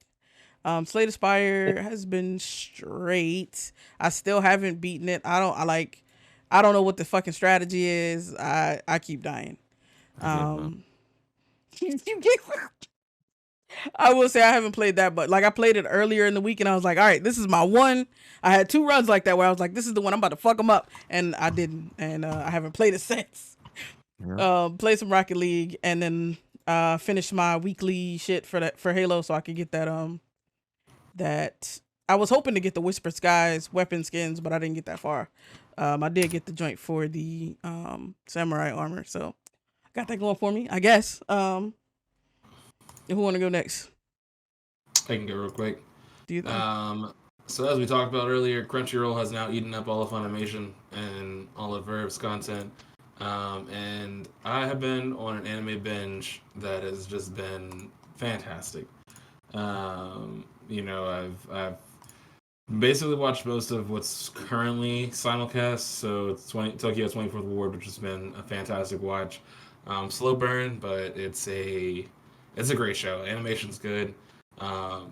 Slay the Spire has been straight. I still haven't beaten it. I don't know what the fucking strategy is. I keep dying. You get I will say I haven't played that, but like I played it earlier in the week and I was like, all right, this is my one. I had 2 runs like that where I was like, this is the one I'm about to fuck them up, and I didn't, and I haven't played it since. Yeah. Play some Rocket League and then finish my weekly shit for Halo so I could get that I was hoping to get the Whisper Skies weapon skins, but I didn't get that far. I did get the joint for the samurai armor, so I got that going for me, I guess. Who want to go next? I can go real quick. Do you think? So as we talked about earlier, Crunchyroll has now eaten up all of Funimation and all of Verb's content. And I have been on an anime binge that has just been fantastic. I've basically watched most of what's currently simulcast. So it's Tokyo 24th Ward, which has been a fantastic watch. Slow burn, but it's a great show. Animation's good.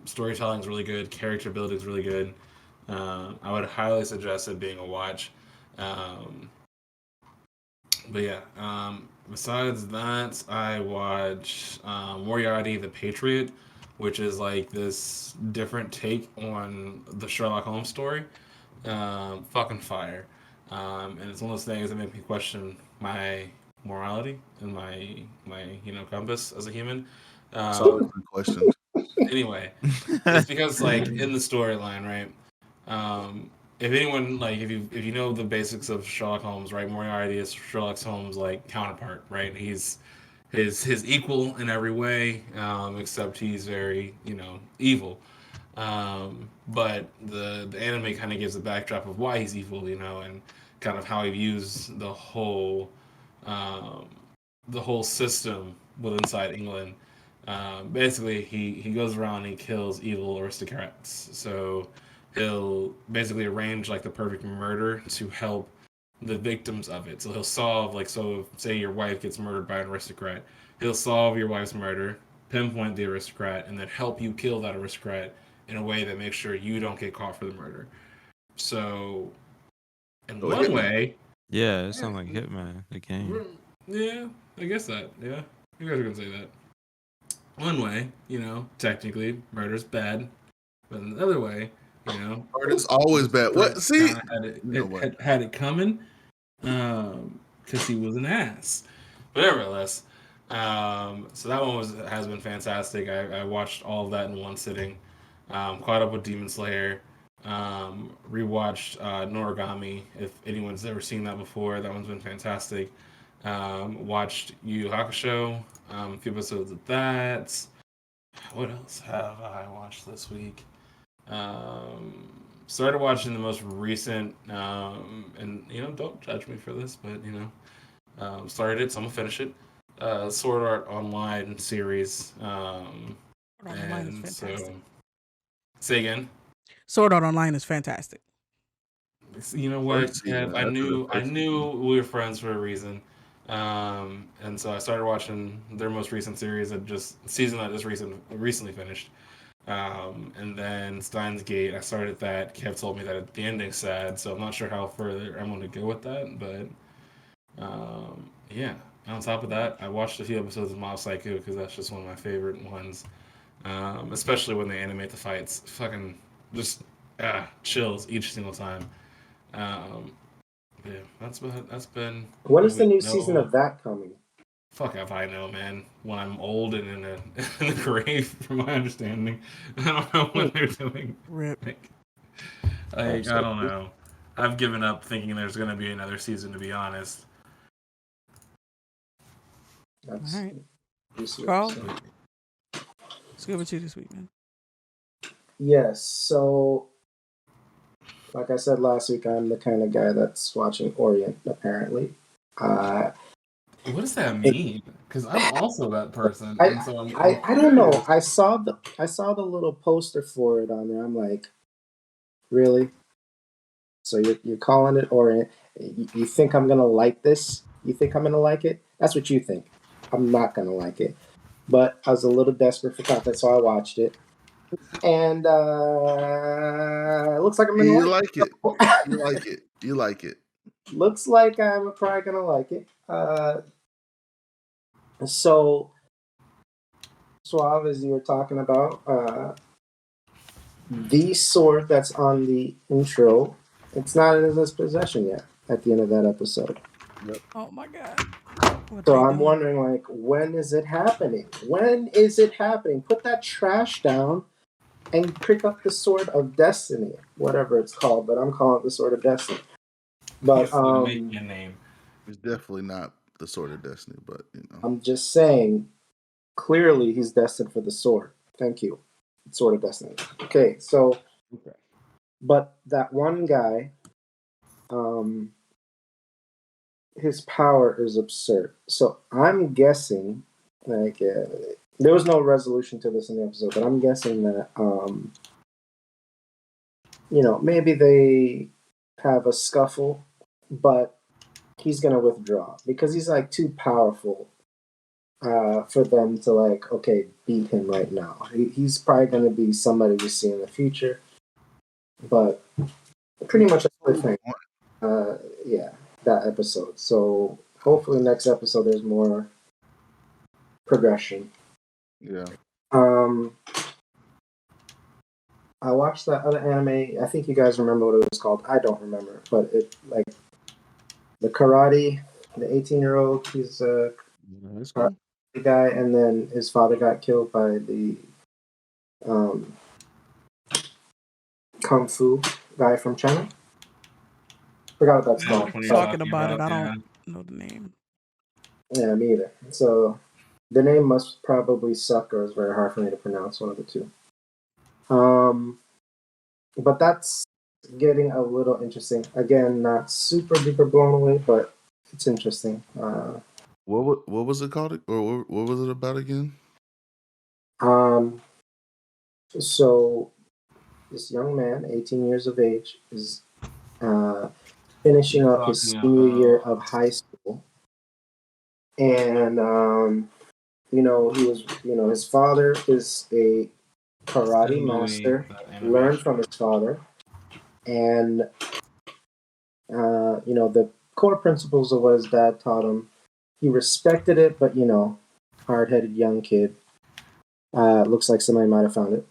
Storytelling's really good. Character building's really good. I would highly suggest it being a watch. But yeah, besides that, I watch Moriarty the Patriot, which is like this different take on the Sherlock Holmes story. Fucking fire. And it's one of those things that make me question my morality and my compass as a human. So questioned. Anyway, it's because like in the storyline, right? If anyone like if you know the basics of Sherlock Holmes, right? Moriarty is Sherlock Holmes' like counterpart, right? He's his equal in every way, except he's very evil. But the anime kind of gives a backdrop of why he's evil, and kind of how he views um, the whole system with inside England. Basically, he goes around and he kills evil aristocrats. So he'll basically arrange like the perfect murder to help the victims of it. So he'll solve say your wife gets murdered by an aristocrat, he'll solve your wife's murder, pinpoint the aristocrat, and then help you kill that aristocrat in a way that makes sure you don't get caught for the murder. So in one way, Yeah, it sounds like Hitman, the game. yeah, I guess that. Yeah, you guys are gonna say that. One way, technically murder's bad, but in the other way, It's always bad. What? See, had it coming, because he was an ass. But nevertheless, so that one has been fantastic. I watched all of that in one sitting. Caught up with Demon Slayer. Rewatched Noragami. If anyone's ever seen that before, that one's been fantastic. Watched Yu Yu Hakusho. A few episodes of that. What else have I watched this week? Started watching the most recent, and don't judge me for this, but started it, so I'm gonna finish it. Sword Art Online series. Online is fantastic. Say again. Sword Art Online is fantastic. You know what? I knew we were friends for a reason. And so I started watching their most recent series that just recently finished. And then Steins Gate, I started that. Kev told me that the ending's sad, so I'm not sure how further I'm going to go with that. But yeah, on top of that, I watched a few episodes of Mob Psycho because that's just one of my favorite ones. Especially when they animate the fights. Fucking just chills each single time. Yeah, that's been. When is the new No, season of that coming? fuck if I know, man. When I'm old and in a grave, from my understanding, I don't know when they're doing. Rip. Like, I don't know. I've given up thinking there's going to be another season. To be honest. That's, All right. this year, Carl? so. What's good with you this week, man? Yes, so like I said last week, I'm the kind of guy that's watching Orient, apparently. What does that mean? Because I'm also that person, I, and so I'm I don't know. I saw the little poster for it on there. I'm like, really? So you're calling it Orient? You think I'm gonna like this? You think I'm gonna like it? That's what you think. I'm not gonna like it. But I was a little desperate for content, so I watched it, and it looks like I'm gonna You like like it. it. You like it. You like it. Looks like I'm probably gonna like it. So Suave, as you were talking about, the sword that's on the intro, it's not in his possession yet at the end of that episode. Oh my god. What So they I'm doing? wondering, like, when is it happening? When is it happening? Put that trash down and pick up the Sword of Destiny, whatever it's called, but I'm calling it the Sword of Destiny. But make me a name. It's definitely not the Sword of Destiny, but you know. I'm just saying, clearly he's destined for the sword. Thank you. Sword of Destiny. Okay, so but that one guy, his power is absurd. So I'm guessing, like, there was no resolution to this in the episode, but I'm guessing that, maybe they have a scuffle, but he's gonna withdraw because he's like too powerful for them to like, okay, beat him right now. He's probably gonna be somebody we see in the future, but pretty much a cliffhanger. Yeah, that episode. So hopefully next episode there's more progression. Yeah. I watched that other anime. I think you guys remember what it was called. I don't remember, but it like the karate, the 18-year-old. He's a karate guy, and then his father got killed by the kung fu guy from China. Forgot what that's called. Talking about it, I don't know the name. Yeah, me either. So the name must probably suck or is very hard for me to pronounce, one of the two. But that's getting a little interesting. Again, not super duper blown away, but it's interesting. What was it called, or what was it about again? So this young man, 18 years of age, is finishing up his senior year of high school, and he was, his father is a karate master, learned from his father, and the core principles of what his dad taught him. He respected it, but hard-headed young kid. Looks like somebody might have found it.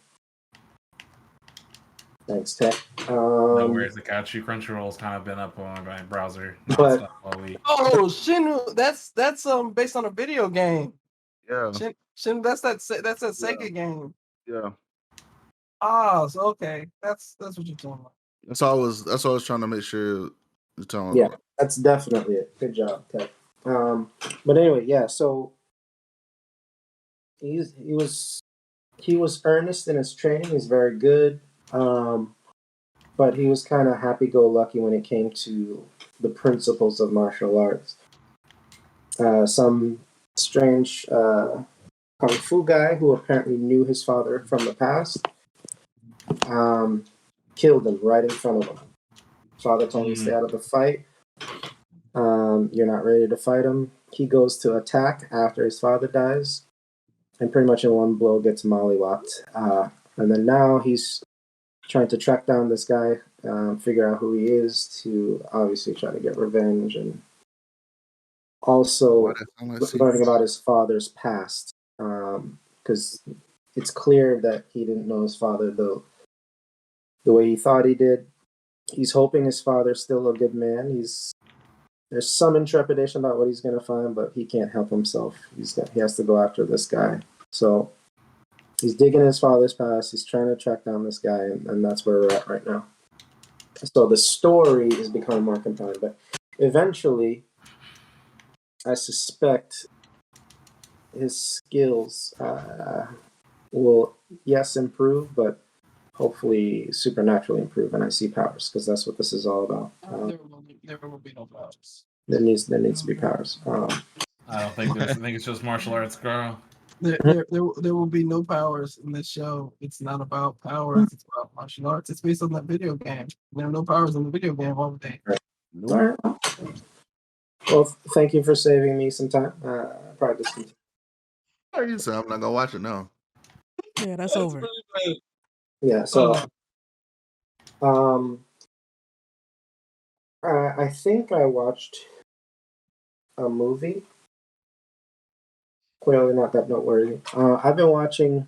Thanks, Tech. No worries, I got you. Crunchyroll's kind of been up on my browser. But oh, Shinmu, that's based on a video game. Yeah. Shin, that's that Sega game. Yeah. Ah, so okay, that's what you're talking about. That's all I was trying to make sure you're talking yeah, about. that's definitely it. Good job, Tech. But anyway, yeah. So he was earnest in his training. He's very good. But he was kind of happy-go-lucky when it came to the principles of martial arts. Some strange kung fu guy who apparently knew his father from the past killed him right in front of him. Father told him to stay out of the fight. You're not ready to fight him. He goes to attack after his father dies, and pretty much in one blow gets mollywopped. And then now he's trying to track down this guy, figure out who he is, to obviously try to get revenge, and also learning about his father's past, because it's clear that he didn't know his father, though the way he thought he did. He's hoping his father's still a good man. There's some intrepidation about what he's going to find, but he can't help himself. He has to go after this guy. So he's digging his father's past. He's trying to track down this guy, and that's where we're at right now. So the story is becoming more compelling, but eventually, I suspect his skills will, yes, improve, but hopefully supernaturally improve, and I see powers, because that's what this is all about. There will be no powers. There needs to be powers. I don't think there's. I think it's just martial arts, girl. There will be no powers in this show. It's not about powers. It's about martial arts. It's based on that video game. There are no powers in the video game all day. All right. Well, thank you for saving me some time. Probably just continue. What you say? I'm not gonna watch it now. Yeah, that's over. Really great. Yeah. So, I think I watched a movie. Clearly not that noteworthy. I've been watching.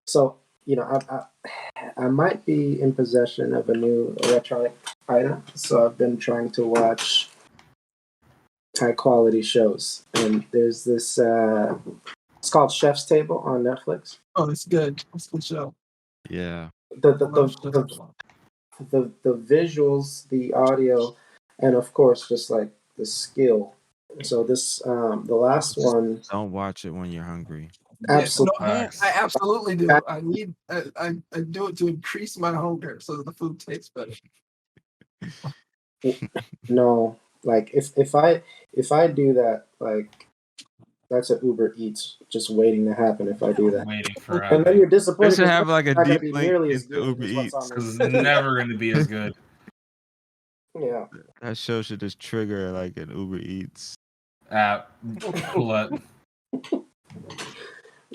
So, I might be in possession of a new electronic item. So I've been trying to watch high quality shows, and there's this. It's called Chef's Table on Netflix. Oh, it's good. It's a good show. Yeah. The visuals, the audio, and of course, just like the skill. So this, the last one. Don't watch it when you're hungry. Absolutely, Yeah, no, I absolutely do. I do it to increase my hunger so that the food tastes better. No, like if I do that, like that's an Uber Eats just waiting to happen. If I do that, Waiting and forever. then you're disappointed. They should have like a it's not gonna deep be link nearly as into good Uber as what's Eats. on Because this. it's never going to be as good. Yeah. That show should just trigger like an Uber Eats. What?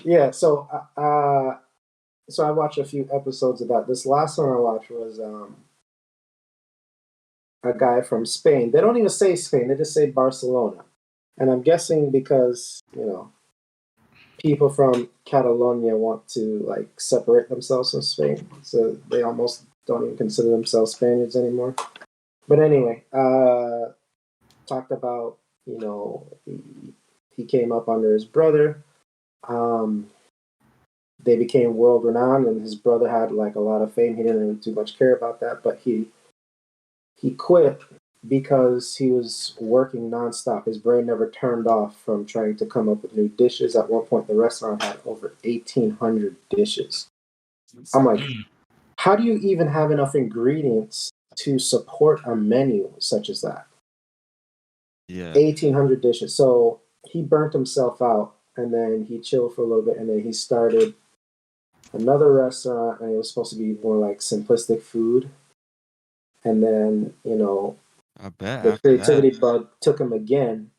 Yeah. So I watched a few episodes of that. This last one I watched was a guy from Spain. They don't even say Spain; they just say Barcelona. And I'm guessing because people from Catalonia want to like separate themselves from Spain, so they almost don't even consider themselves Spaniards anymore. But anyway, talked about he came up under his brother. They became world renowned, and his brother had like a lot of fame. He didn't really too much care about that, but he quit because he was working nonstop. His brain never turned off from trying to come up with new dishes. At one point, the restaurant had over 1,800 dishes. I'm like, how do you even have enough ingredients to support a menu such as that? Yeah. 1,800 dishes. So he burnt himself out, and then he chilled for a little bit, and then he started another restaurant, and it was supposed to be more like simplistic food. And then, I bet the after creativity that. bug took him again,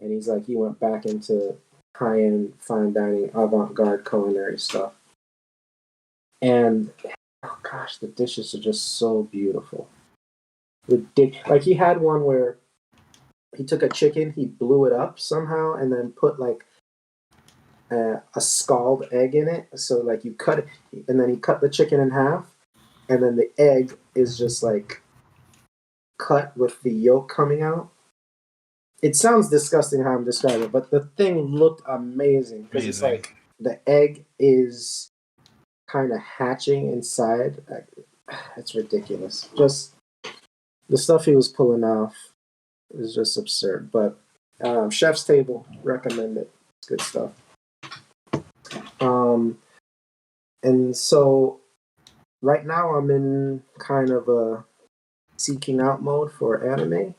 and he's like, he went back into high-end, fine dining, avant-garde culinary stuff. And, oh gosh, the dishes are just so beautiful. Like, he had one where he took a chicken, he blew it up somehow, and then put, like, a scald egg in it. So, like, you cut it, and then he cut the chicken in half, and then the egg is just, like, cut with the yolk coming out. It sounds disgusting how I'm describing it, but the thing looked amazing because it's like the egg is kind of hatching inside. It's ridiculous. Just the stuff he was pulling off is just absurd. But Chef's Table, recommend it. It's good stuff. And so right now I'm in kind of a seeking out mode for anime.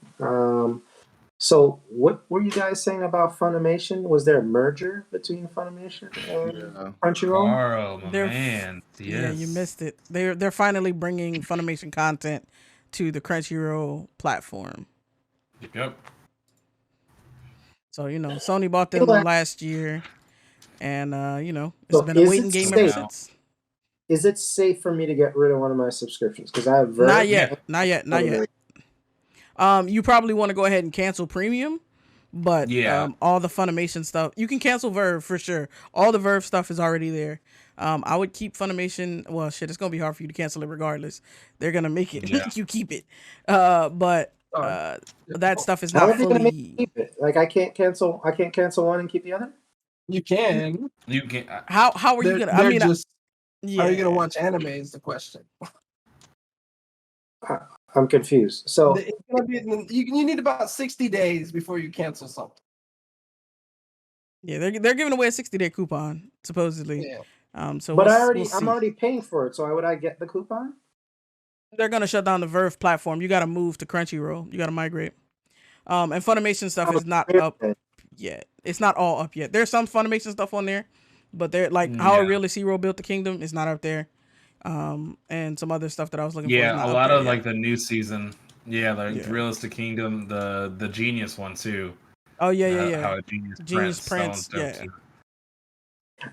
So what were you guys saying about Funimation? Was there a merger between Funimation and Crunchyroll? Carl, my man. Yes. Yeah, you missed it. They're finally bringing Funimation content to the Crunchyroll platform. Yep. So Sony bought them last year, and it's So been a waiting game ever since. Is it safe for me to get rid of one of my subscriptions? Because I have Not yet. You probably want to go ahead and cancel Premium, but all the Funimation stuff, you can cancel Verve for sure. All the Verve stuff is already there. I would keep Funimation. Well, shit, it's gonna be hard for you to cancel it regardless. They're gonna make it Yeah. make you keep it. But that stuff is How not are they going to make me fully. keep it? Like I can't cancel one and keep the other. You can. You can. How are you They're, gonna? I they're mean, just. yeah. Are you gonna watch anime? Is the question. I'm confused. So It's gonna be. You need about 60 days before you cancel something. Yeah, they're giving away a 60-day coupon supposedly. Yeah. So but we'll see. I'm already paying for it. So why would I get the coupon? They're gonna shut down the Verve platform. You got to move to Crunchyroll. You got to migrate. And Funimation stuff is not up yet. It's not all up yet. There's some Funimation stuff on there, but they're like How a Realist Hero Built the Kingdom is not up there. And some other stuff that I was looking for. Is not a up lot there of yet. like the new season. Yeah, like Realistic Kingdom, the Genius one too. Oh yeah. How Genius Prince. Yeah. Too.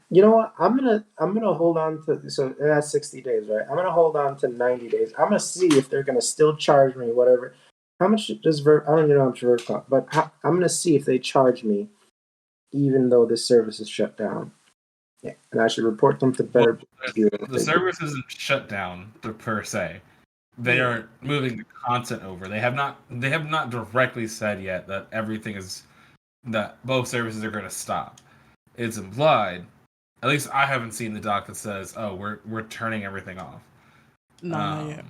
You know what? I'm gonna hold on to. So that's 60 days, right? I'm gonna hold on to 90 days. I'm gonna see if they're gonna still charge me whatever. How much does Verve? I don't even know how much Verve cost, but I'm gonna see if they charge me, even though this service is shut down. Yeah, and I should report them to better. The service isn't shut down per se. They are moving the content over. They have not directly said yet that everything is that both services are going to stop. It's implied. At least I haven't seen the doc that says, "Oh, we're turning everything off." No, not yet.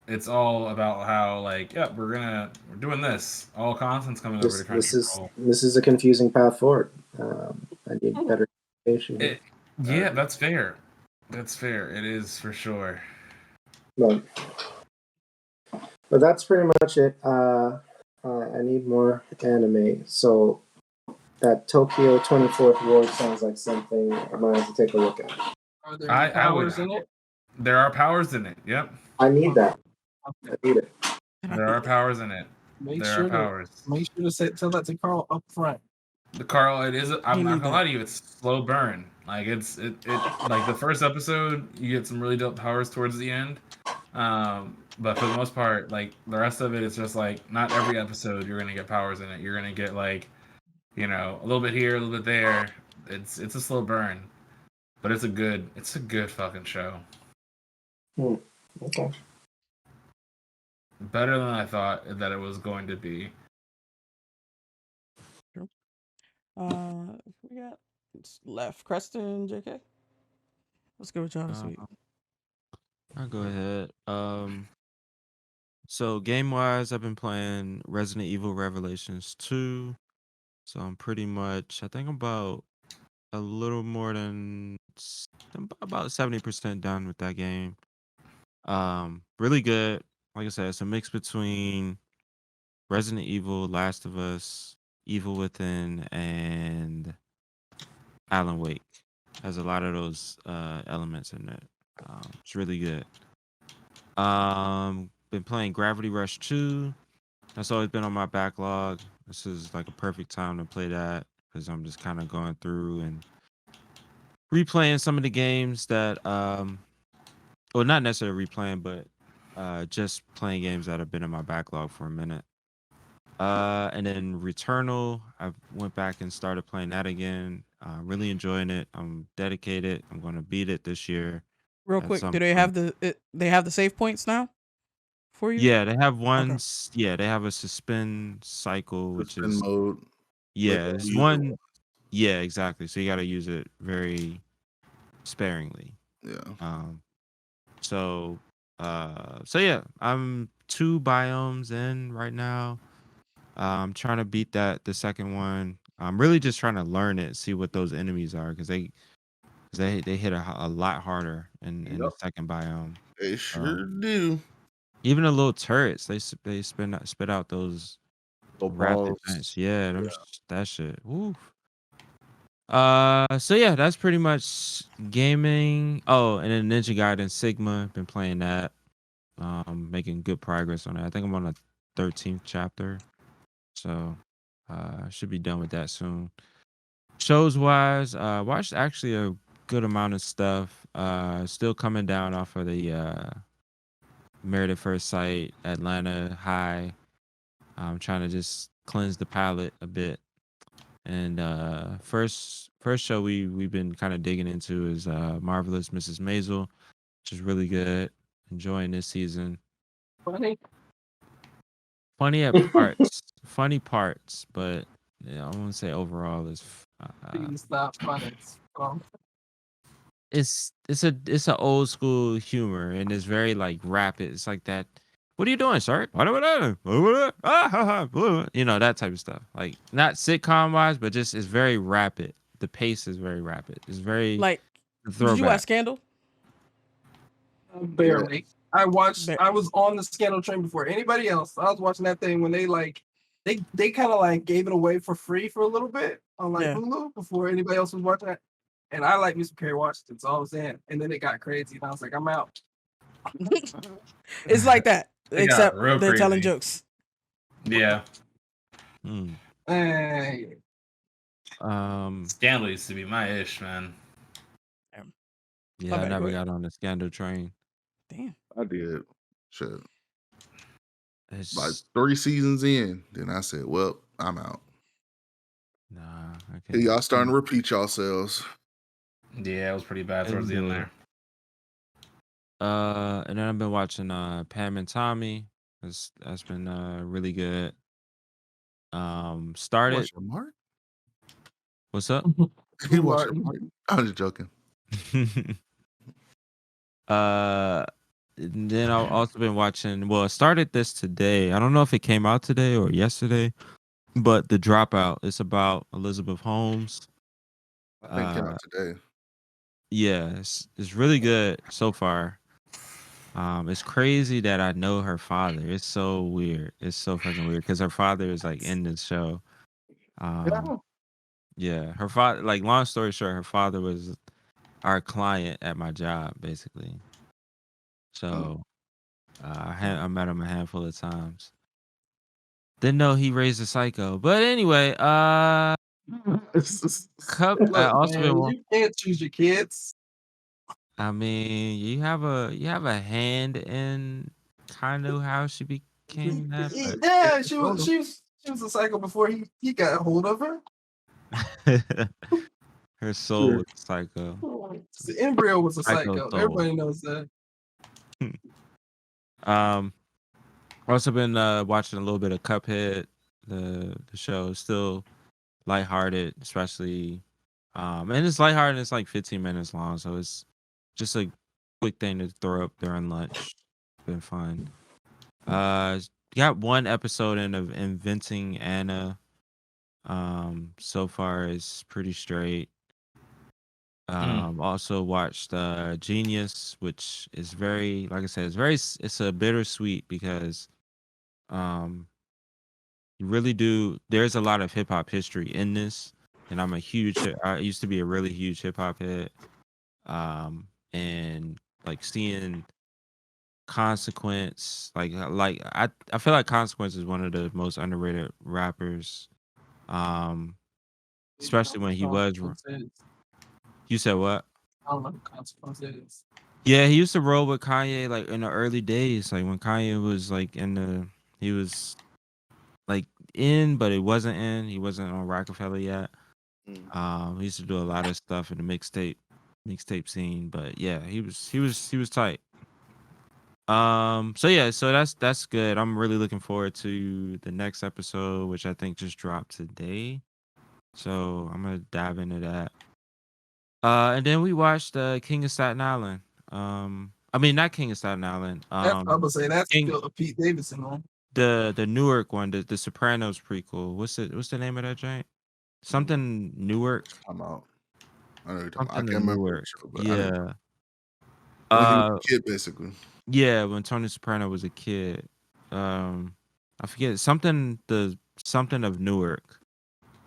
It's all about how we're doing this. All content's coming over to Crunchyroll. This is a confusing path forward. I need better information. Yeah, that's fair. That's fair. It is for sure. But that's pretty much it. I need more anime. So that Tokyo 24th Ward sounds like something I might have to take a look at. Are there powers in it? There are powers in it. Yep. I need that. I need it. There are powers in it. Make sure to tell that to Carl up front. Carl, it is. I'm not gonna lie to you. It's slow burn. Like it like the first episode, you get some really dope powers towards the end. But for the most part, like the rest of it, it's just like not every episode you're gonna get powers in it. You're gonna get like, a little bit here, a little bit there. It's a slow burn, but it's a good fucking show. Okay. Better than I thought that it was going to be. We got left Creston, JK. Let's go with y'all this week. I'll go ahead. So game wise, I've been playing Resident Evil Revelations 2. So I'm pretty much, I think I'm about a little more than about 70% done with that game. Really good. Like I said, it's a mix between Resident Evil, Last of Us, Evil Within, and Alan Wake. Has a lot of those elements in it. It's really good. Been playing Gravity Rush 2. That's always been on my backlog. This is like a perfect time to play that because I'm just kind of going through and replaying some of the games that well, not necessarily replaying, but just playing games that have been in my backlog for a minute. And then Returnal, I went back and started playing that again. Really enjoying it. I'm dedicated. I'm going to beat it this year. Real quick, do they have they have the save points now for you? Yeah, they have one. Okay. Yeah, they have a suspend cycle, which is mode. Yeah, it's one. Yeah, exactly. So you got to use it very sparingly. Yeah. So yeah, I'm 2 biomes in right now. I'm trying to beat the second one. I'm really just trying to learn it, see what those enemies are, because they hit a lot harder in the second biome. They sure do. Even the little turrets, they spit out those rapid vents. Yeah, that shit. Woo. So yeah, that's pretty much gaming. Oh, and then Ninja Gaiden Sigma, been playing that. Making good progress on it. I think I'm on the 13th chapter. So should be done with that soon. Shows wise, watched actually a good amount of stuff. Still coming down off of the Married at First Sight, Atlanta High. I'm trying to just cleanse the palate a bit. And first show we've been kind of digging into is Marvelous Mrs. Maisel, which is really good. Enjoying this season. Funny at parts, funny parts, but I won't say overall is. It's not funny. It's a old school humor, and it's very like rapid. It's like that. What are you doing, sir? You know, that type of stuff. Like not sitcom wise, but just it's very rapid. The pace is very rapid. It's very Like, did you throwback. watch Scandal? Barely. I was on the Scandal train before anybody else. I was watching that thing when they kind of like gave it away for free for a little bit on like Hulu before anybody else was watching it. And I like me some Kerry Washington, so I was in. And then it got crazy, and I was like, I'm out. It's like that, It got except real they're telling crazy. jokes. Yeah. Hey. Scandal used to be my ish, man. Yeah, I never got on the Scandal train. Damn. I did. Shit. It's Like 3 seasons in, then I said, well, I'm out. Nah, I Hey, can't. y'all starting to repeat yourselves. Yeah, it was pretty bad towards the end there. And then I've been watching Pam and Tommy. That's been really good. Started. Watch your Mark? What's up? You watch your Mark? I'm just joking. And then I've also been watching. Well, I started this today. I don't know if it came out today or yesterday, but The Dropout. It's about Elizabeth Holmes. I think it came out today. Yeah, it's really good so far. It's crazy that I know her father. It's so weird. It's so fucking weird because her father is like in this show. Yeah, her father. Like, long story short, her father was our client at my job, basically. So I met him a handful of times. Didn't know he raised a psycho, but anyway, Cup. Look, I also man, been. you can't choose your kids. I mean, you have a hand in kind of how she became that. But Yeah, she was a psycho before he got a hold of her. her soul was a psycho. The embryo was a Psycho psycho. soul. Everybody knows that. Also been watching a little bit of Cuphead. The show is still lighthearted, especially and it's lighthearted. It's like 15 minutes long, so it's just a quick thing to throw up during lunch. Been fun. Got one episode in of Inventing Anna. So far it's pretty straight. Also watched Genius, which is very, like I said, it's a bittersweet because you really do. There's a lot of hip hop history in this, and I used to be a really huge hip hop head. And like seeing Consequence, like I feel like Consequence is one of the most underrated rappers. Especially when he was. You said what? I don't know what Consequences. Yeah, he used to roll with Kanye like in the early days, like when Kanye was like he was like in, but it wasn't in. He wasn't on Rockefeller yet. He used to do a lot of stuff in the mixtape scene, but yeah, he was tight. So yeah, so that's good. I'm really looking forward to the next episode, which I think just dropped today. So I'm gonna dive into that. And then we watched King of Staten Island. I mean, not King of Staten Island. I would say that's King, still a Pete Davidson one. the Newark one, the Sopranos prequel. What's the name of that giant? Something Newark. I'm out. I know you're talking. Something I can't remember. Newark. Show, but Yeah. When he was a kid, basically. Yeah, when Tony Soprano was a kid. I forget something of Newark.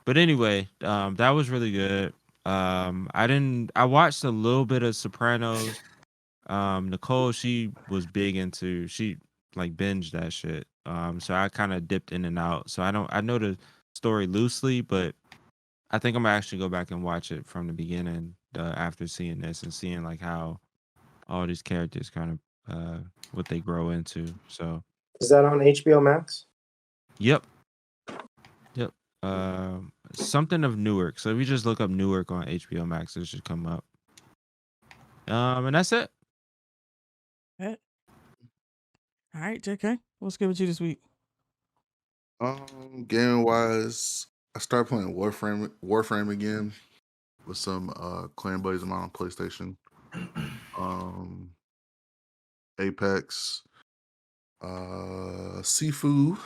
But anyway, that was really good. I watched a little bit of Sopranos. Nicole, she was big into, she like binged that shit. So I kind of dipped in and out. So I know the story loosely, but I think I'm gonna actually go back and watch it from the beginning after seeing this and seeing like how all these characters kind of what they grow into. So is that on HBO Max? Yep. something of Newark. So if you just look up Newark on HBO Max, it should come up. And that's it. All right, JK, what's good with you this week? Gaming wise, I started playing Warframe again with some clan buddies of mine on PlayStation. Apex, Sifu.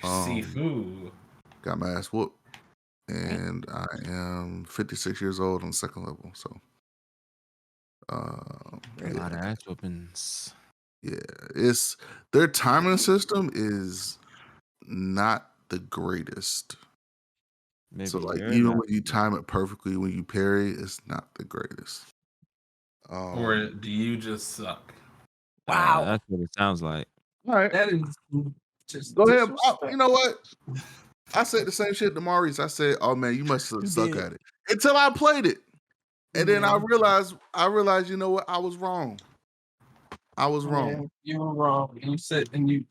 Sifu. Got my ass whooped, and I am 56 years old on the second level. So, A lot of ass whoopings. yeah, it's their timing system is not the greatest. Maybe So, like, you're even not. when you time it perfectly, when you parry, it's not the greatest. Or do you just suck? Wow. That's what it sounds like. All right, That is just go ahead. disrespect. You know what? I said the same shit to Maurice. I said, "Oh man, you must You suck did. at it." Until I played it, and then I Yeah. realized, you know what? I was wrong. I was wrong. Yeah, you were wrong. You said, and you.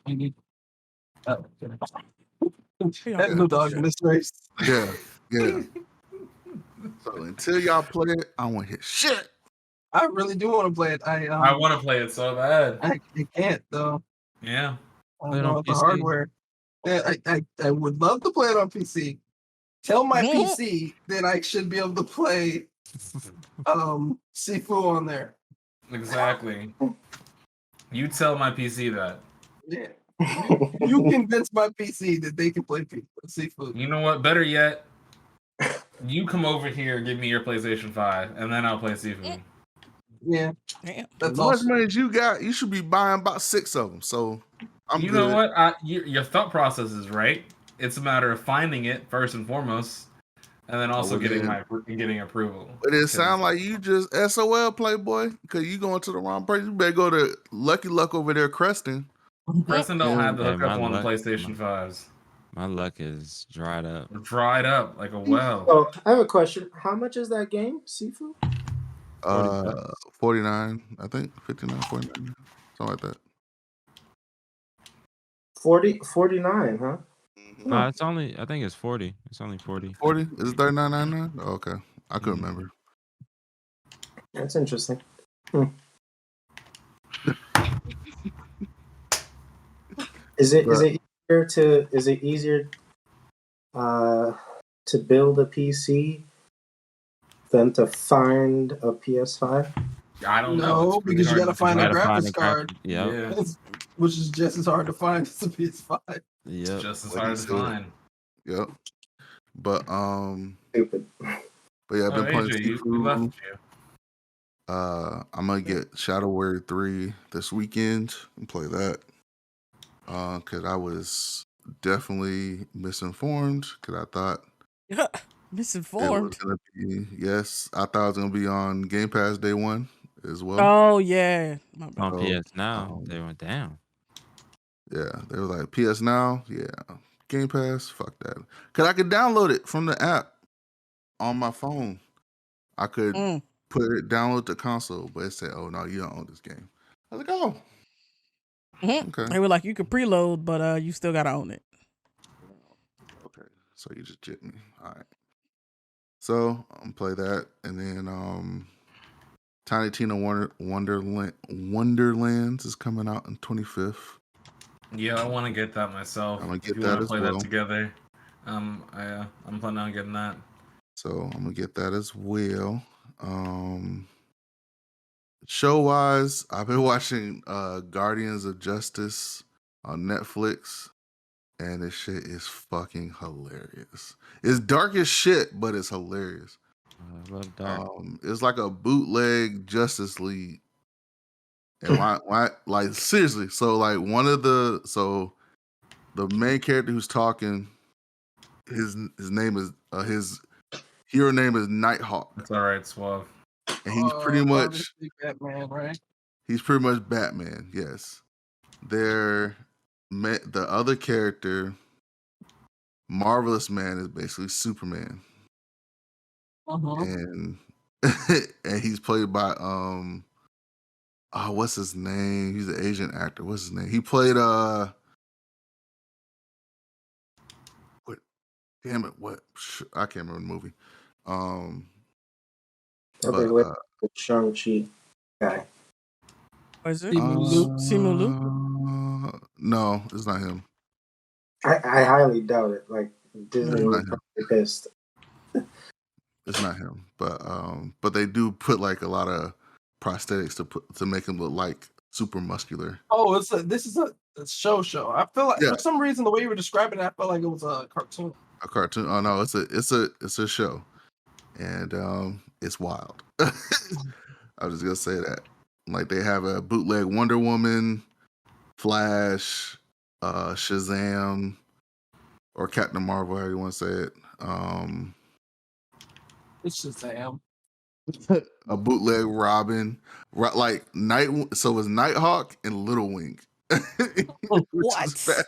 That's no dog in this race. Yeah. So until y'all play it, I won't hit shit. I really do want to play it. I want to play it so bad. I can't though. Yeah. I Play it don't on have the PC. hardware. Yeah, I would love to play it on PC. Tell my PC that I should be able to play Sifu on there. Exactly. You tell my PC that. Yeah. You convince my PC that they can play Sifu. You know what? Better yet, you come over here, give me your PlayStation 5, and then I'll play Sifu. Yeah. Damn. That's As much awesome. money as you got, you should be buying about 6 of them. So I'm You good. know what? Your thought process is right. It's a matter of finding it first and foremost, and then also getting approval. But it sounds like you just SOL playboy because you going to the wrong place. You better go to Lucky Luck over there, Creston. Preston don't have the Hey, hookup my on the luck- PlayStation 5s. My luck is dried up. Dried up like a well. Oh, I have a question. How much is that game, Sifu? 49, I think 59, 49, something like that. 49, huh? No, it's only. I think it's 40. It's only 40. 40? Is it 39.99? Oh, okay, I couldn't remember. That's interesting. Is it easier to build a PC than to find a PS5? I don't know. No, It's really because you hard gotta to find a figure out. graphics card, Yeah. which is just as hard to find as a PS5. It's Yep. just as What hard he to said. find. Yep. But Stupid. But yeah, I've been playing AJ, we left Sifu. you. I'm gonna get Shadow Warrior 3 this weekend and play that. Cause I was definitely misinformed. Cause I thought it Misinformed. was gonna be I thought it was gonna be on Game Pass day one as well. Oh yeah. My bad. On So, PS Now, they went down. Yeah, they were like PS Now, yeah, Game Pass, fuck that. Cause I could download it from the app on my phone. I could download the console, but it said, "Oh no, you don't own this game." I was like, "Oh, okay, They were like, you could preload, but you still gotta own it. okay." So you just jit me, all right. So I'm play that, and then Tiny Tina Wonderlands is coming out on 25th. Yeah, I want to get that myself. I'm gonna If get you that want to as play well. that together, I'm planning on getting that. So I'm gonna get that as well. Show wise, I've been watching Guardians of Justice on Netflix, and this shit is fucking hilarious. It's dark as shit, but it's hilarious. I love dark. It's like a bootleg Justice League. And why like seriously, so like the main character who's talking, his name is his hero name is Nighthawk. That's all right, Suave. And he's pretty much Batman, right? He's pretty much Batman, yes. The other character, Marvelous Man, is basically Superman. And and he's played by what's his name? He's an Asian actor. What's his name? He played damn it, what? I can't remember the movie. Okay, But wait, the Shang-Chi guy. What is it? Simu Simu Liu? no, it's not him. I highly doubt it. Like Disney It's was not him. probably pissed. It's not him. But they do put like a lot of prosthetics to make him look like super muscular. Oh, this is a show. I feel like Yeah. for some reason the way you were describing it, I felt like it was a cartoon. A cartoon. Oh no, it's a show, and it's wild. I was just gonna say that. Like they have a bootleg Wonder Woman, Flash, Shazam, or Captain Marvel, however you want to say it. It's Shazam. A bootleg Robin, like Night. So it was Nighthawk and Little Wing. Which is What?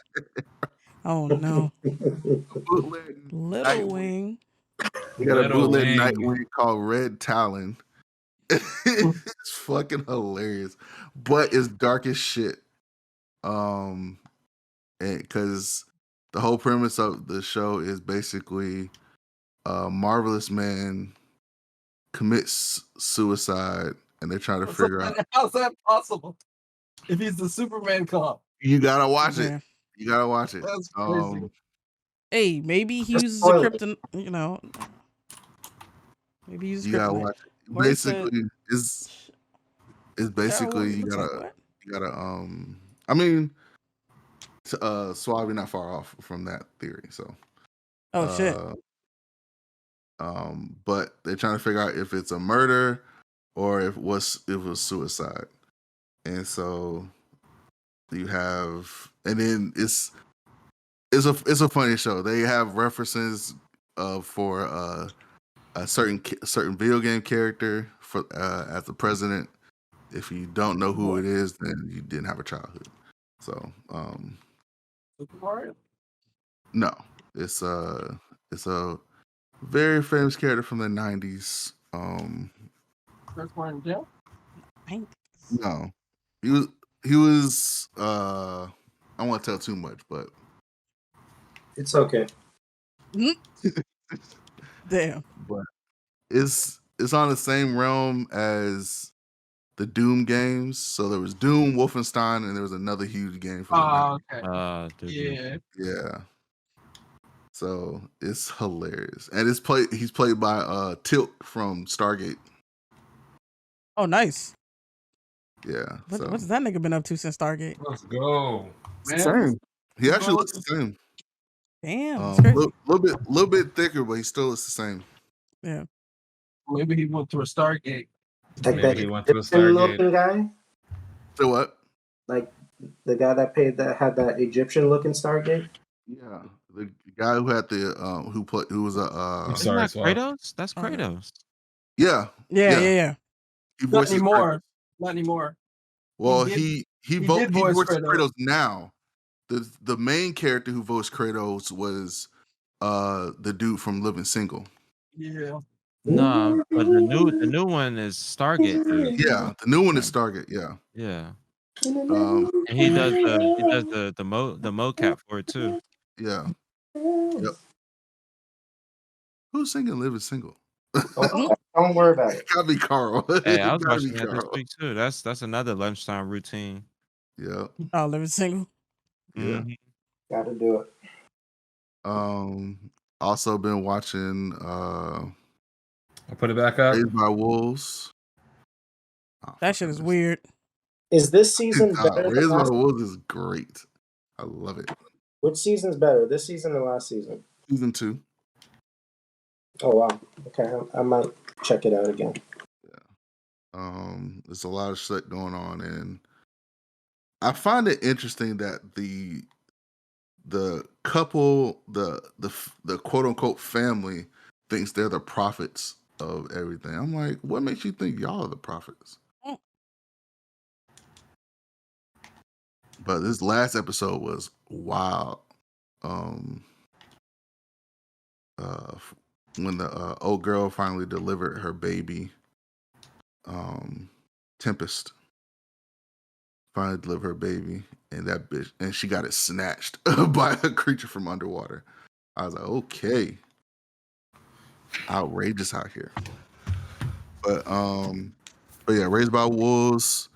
Oh no. bootleg Little Nightwing. Wing. We got a Little bootleg Wing. Nightwing called Red Talon. It's fucking hilarious, but it's dark as shit. And because the whole premise of the show is basically Marvelous Man commits suicide, and they're trying to figure out. How's that possible? If he's the Superman cop, You gotta watch Yeah. it. You gotta watch it. that's crazy. Hey, maybe he Just uses a spoil it. krypton. You know, maybe he uses You gotta kryptonite. watch it. Lord said- Basically, it's basically you looks gotta like what? you gotta I mean, Suave, you're not far off from that theory. So Oh shit. but they're trying to figure out if it's a murder or if it was suicide. And so you have, and then it's a funny show. They have references for a certain video game character for as the president. If you don't know who it is, then you didn't have a childhood. So Super Mario. no, it's a very famous character from the 90s. First one in jail. No, he was I don't want to tell too much, but It's okay. Damn. but it's on the same realm as the Doom games. So there was Doom, Wolfenstein, and there was another huge game from the 90s. Okay. Yeah. Yeah. So it's hilarious, and he's played by Tilt from Stargate. Oh, nice. Yeah. What's that nigga been up to since Stargate? Let's go. Same. He actually looks the same. Damn. A That's crazy. little bit thicker, but he still looks the same. Yeah. Maybe he went to a Stargate. Like Maybe that he went to a Egyptian Stargate. looking guy, So what? like the guy that had that Egyptian looking Stargate. Yeah, the guy who had the who was a I'm Isn't sorry, that Swab. Kratos? That's Oh, no. Kratos. yeah. Yeah. He Not voices anymore. Kratos. Not anymore. Well, He he did voices voice Kratos Kratos. now. The main character who voiced Kratos was the dude from Living Single. Yeah. No, but the new one is Stargate, dude. Yeah, the new one is Stargate. Yeah. Yeah, Um. and he does the mocap for it too. Yeah. Yep. Who's singing Living Single? Don't worry about it. Gotta be Carl. Hey, I was Gotta be watching that this Carl. week too. That's another lunchtime routine. Yeah. Oh, living single. Yeah. Mhm. Got to do it. Also been watching I'll put it back up. Raised by Wolves. Oh, That shit is weird. Is this season better than Raised by last? Wolves is great. I love it. Which season's better, this season or last season? Season 2. Oh wow. Okay, I might check it out again. There's a lot of shit going on, and I find it interesting that the couple, the quote unquote family, thinks they're the prophets of everything. I'm like, what makes you think y'all are the prophets? Mm. But this last episode was wild. When the old girl finally delivered her baby, Tempest finally delivered her baby, and that bitch, and she got it snatched by a creature from underwater. I was like, okay, outrageous out here. But yeah, Raised by Wolves.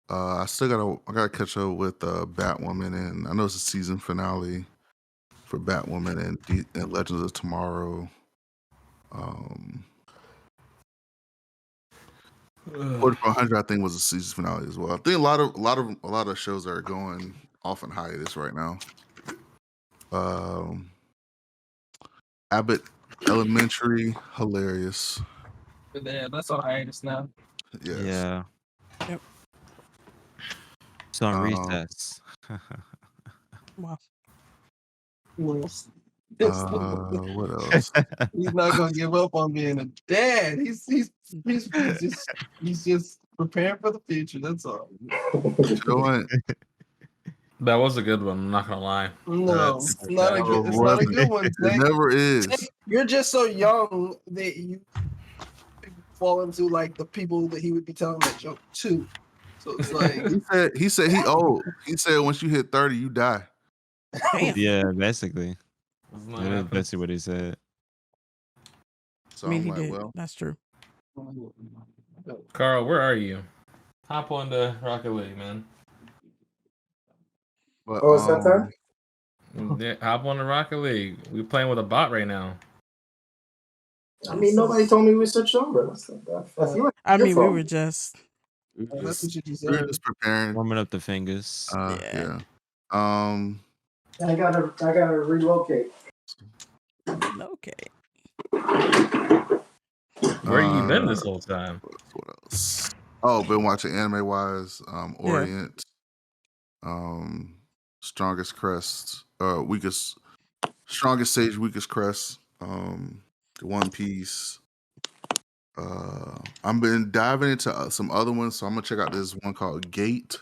I gotta catch up with Batwoman, and I know it's a season finale for Batwoman and Legends of Tomorrow. 4400, I think, was a season finale as well. I think a lot of shows are going off on hiatus right now. Abbott Elementary, hilarious. But yeah, that's on hiatus now. Yes. Yeah. Yep. It's on recess. Wow. What else? He's not gonna give up on being a dad. He's just preparing for the future. That's all. That was a good one. I'm not gonna lie. No, it's not a good. It's not a good one. It never is. You're just so young that you fall into like the people that he would be telling that joke to. So it's like he said he old. He said once you hit 30, you die. Damn. Yeah, basically. That's basically what he said. So I mean, I'm he like, did. well, That's true. Carl, where are you? Hop on the Rocket League, man. but, Oh, is that time? Yeah, hop on the Rocket League. We're playing with a bot right now. I mean, nobody told me we switched over. I feel like I your mean, we fault. were just. that's what you just we were said. just preparing. Warming up the fingers. Yeah. I gotta relocate. Okay. Where you been this whole time? What else? Oh, been watching Anime Wise, Orient, Strongest Crest, Strongest Sage, Weakest Crest, One Piece. I've been diving into some other ones, so I'm gonna check out this one called Gate.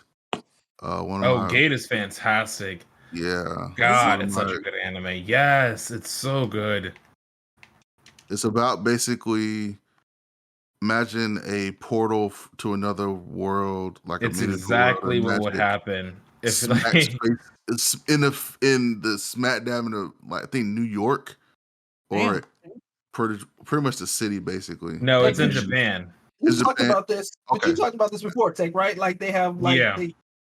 Gate is fantastic. Yeah. God, it's such a good anime. Yes, it's so good. It's about basically imagine a portal to another world, like It's a exactly what would happen if it's in the smack dab in the, like, I think New York, or pretty much the city basically. No, it's in Japan. We talked about this, but you talked about this before, Take, right? Like they have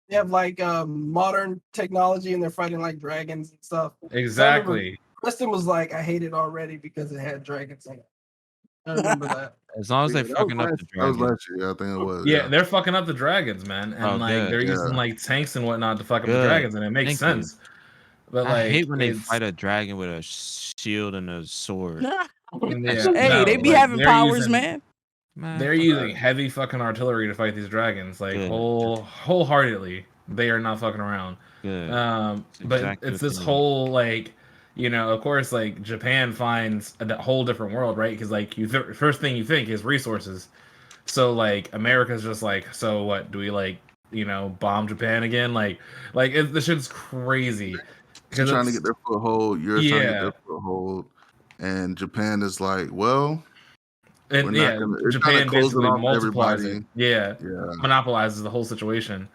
they have like modern technology and they're fighting like dragons and stuff. Exactly. Preston was like, I hate it already because it had dragons in it. I remember that. As long as they fucking up the That was dragon. last year, I think it was. Yeah, they're fucking up the dragons, man, and they're using like tanks and whatnot to fuck up the dragons, and it makes sense. But I hate when they fight a dragon with a shield and a sword. Hey, they be having powers, man. They're using heavy fucking artillery to fight these dragons, like wholeheartedly. They are not fucking around. But it's this whole like, of course, like Japan finds a whole different world, right? Because like first thing you think is resources. So like America's just like, so what? Do we like bomb Japan again? Like the shit's crazy. They're trying to get their foothold. You're trying to get their foothold, and Japan is like, well. And Japan basically multiplies it. Yeah, monopolizes the whole situation.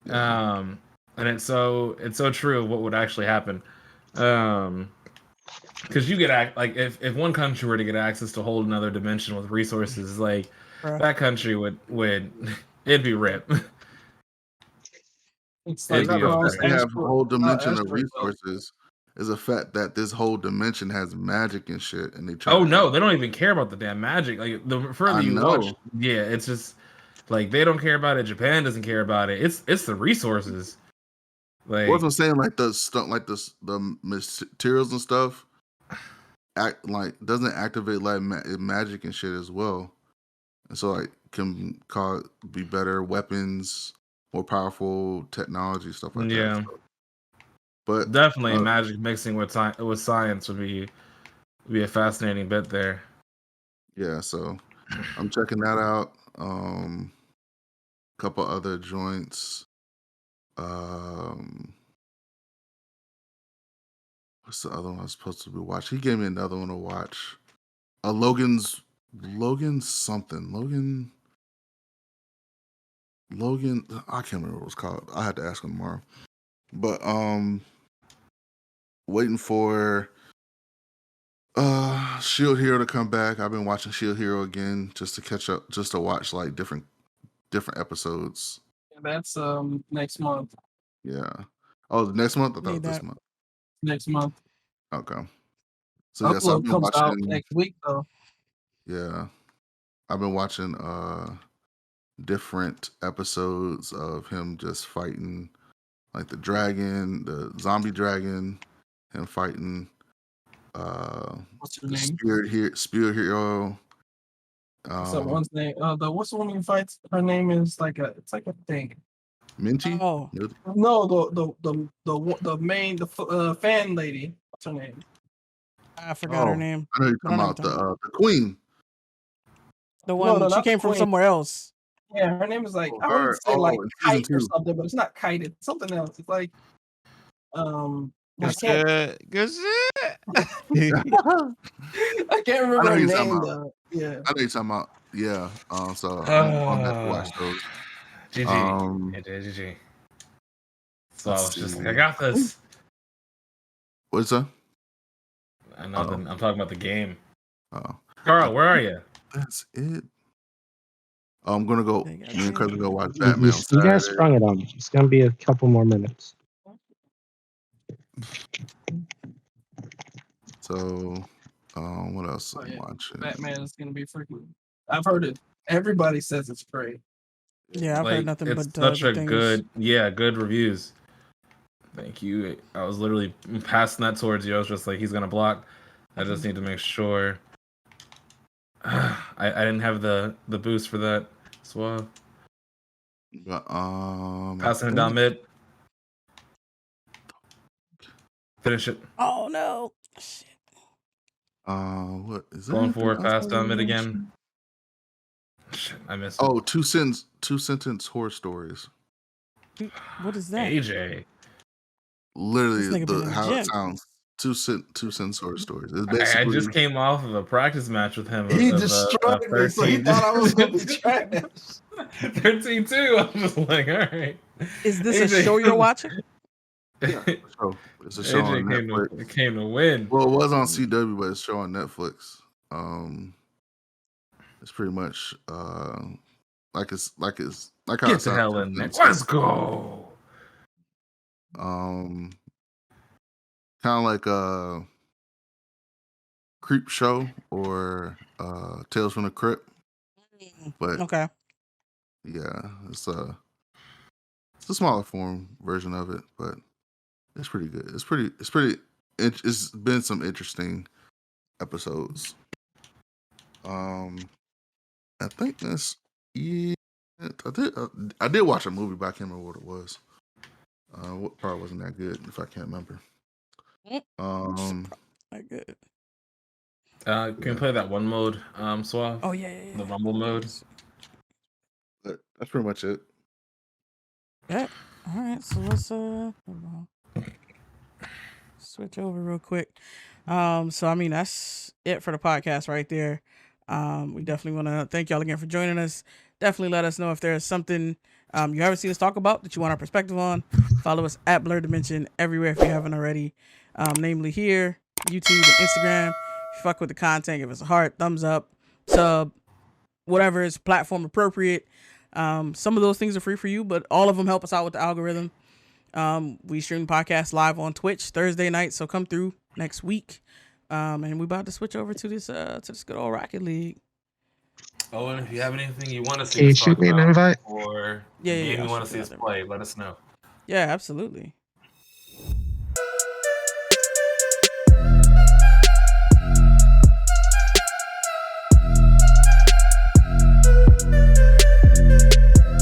And it's so true of what would actually happen. Because you get like if one country were to get access to a whole another dimension with resources, like that country would it'd be ripped. It's like they have a whole dimension of resources. Is a fact that this whole dimension has magic and shit, and they try. They don't even care about the damn magic. Like the further you watch, it's just like they don't care about it. Japan doesn't care about it. It's the resources. Like what I'm saying, like the stuff, like the materials and stuff, doesn't activate like magic and shit as well, and so like can be better weapons, more powerful technology, stuff like that. So. But definitely magic mixing with science would be a fascinating bit there. Yeah, so I'm checking that out. Couple other joints. What's the other one I was supposed to be watching? He gave me another one to watch. Logan something. Logan, I can't remember what it was called. I had to ask him tomorrow. But waiting for Shield Hero to come back. I've been watching Shield Hero again just to catch up, just to watch like different episodes. That's next month. Yeah. Oh, the next month? I thought Need this that. month. Next month. Okay. So yes, I've Upload been comes out watching. next week though. Yeah, I've been watching different episodes of him just fighting like the dragon, the zombie dragon, him fighting What's her the name? spirit hero. What's that one's name? What's the woman who fights? Her name is it's like a thing. Minty? Oh, No, the main fan lady. What's her name? I forgot her Oh, name. I know you're But I talking know about what you're talking the queen. The No, one no, she not the came from queen. somewhere else. Yeah, her name is like Oh, I wanted to say like in season Kite or 2. something, but it's not Kite. It's something else. It's like I Good can't shit. Good shit. I can't I remember know her you're talking name about. though. Yeah. I know you're talking about. Yeah. So I'm back to watch those. GG. GG. So I was just like, I got this. What's that? I'm talking about the game. Oh, Carl, where are you? that's it. I'm gonna go. They got Me and cousin go watch You, Batman you, on you guys Saturday. sprung it on me. It's gonna be a couple more minutes. So, what else Oh, I'm yeah. watching? Batman is gonna be freaking. I've heard it. Everybody says it's great. Yeah, I've Like, heard nothing it's but such a things. good reviews. Thank you. I was literally passing that towards you. I was just like, he's gonna block. I just need to make sure. I didn't have the boost for that. Suave. But, Passing it down mid. Finish it. Oh no! Shit. what is that? Going forward, pass down mid again. Shit, I missed it. Oh, two sentence horror stories. What is that? AJ. Literally, This nigga been in the how it gym. sounds. Two sentence horror stories. It's I basically just came off of a practice match with him. He of, destroyed me, so he 13. thought I was gonna be trash. 13-2. I'm just like, all right. Is this a show you're watching? Yeah, it's a show on Netflix. Came to win. Well, it was on CW, but it's a show on Netflix. It's pretty much like how Get it the sounds. hell in there. Let's go. Kind of like a Creep Show or Tales from the Crypt, but Okay. yeah, it's a smaller form version of it, but it's pretty good. It's been some interesting episodes. I think that's yeah. I did watch a movie, but I can't remember what it was. What part wasn't that good? If I can't remember. Like good. Can we play that one mode, Suave? Oh yeah. The Rumble mode. But that's pretty much it. Yeah. All right. So let's hold on. Switch over real quick. So I mean that's it for the podcast right there. We definitely want to thank y'all again for joining us. Definitely let us know if there's something you haven't seen us talk about that you want our perspective on. Follow us at Blerdimension everywhere if you haven't already. Namely here, YouTube and Instagram. If you fuck with the content, give us a heart, thumbs up, sub, whatever is platform appropriate. Some of those things are free for you, but all of them help us out with the algorithm. We stream the podcast live on Twitch Thursday night, so come through next week. And we're about to switch over to this good old Rocket League. Oh, and if you have anything you want to see Can you us shoot talk me an about invite? or Yeah, a game I'll you want to shoot see you us another play, let us know. Yeah, absolutely.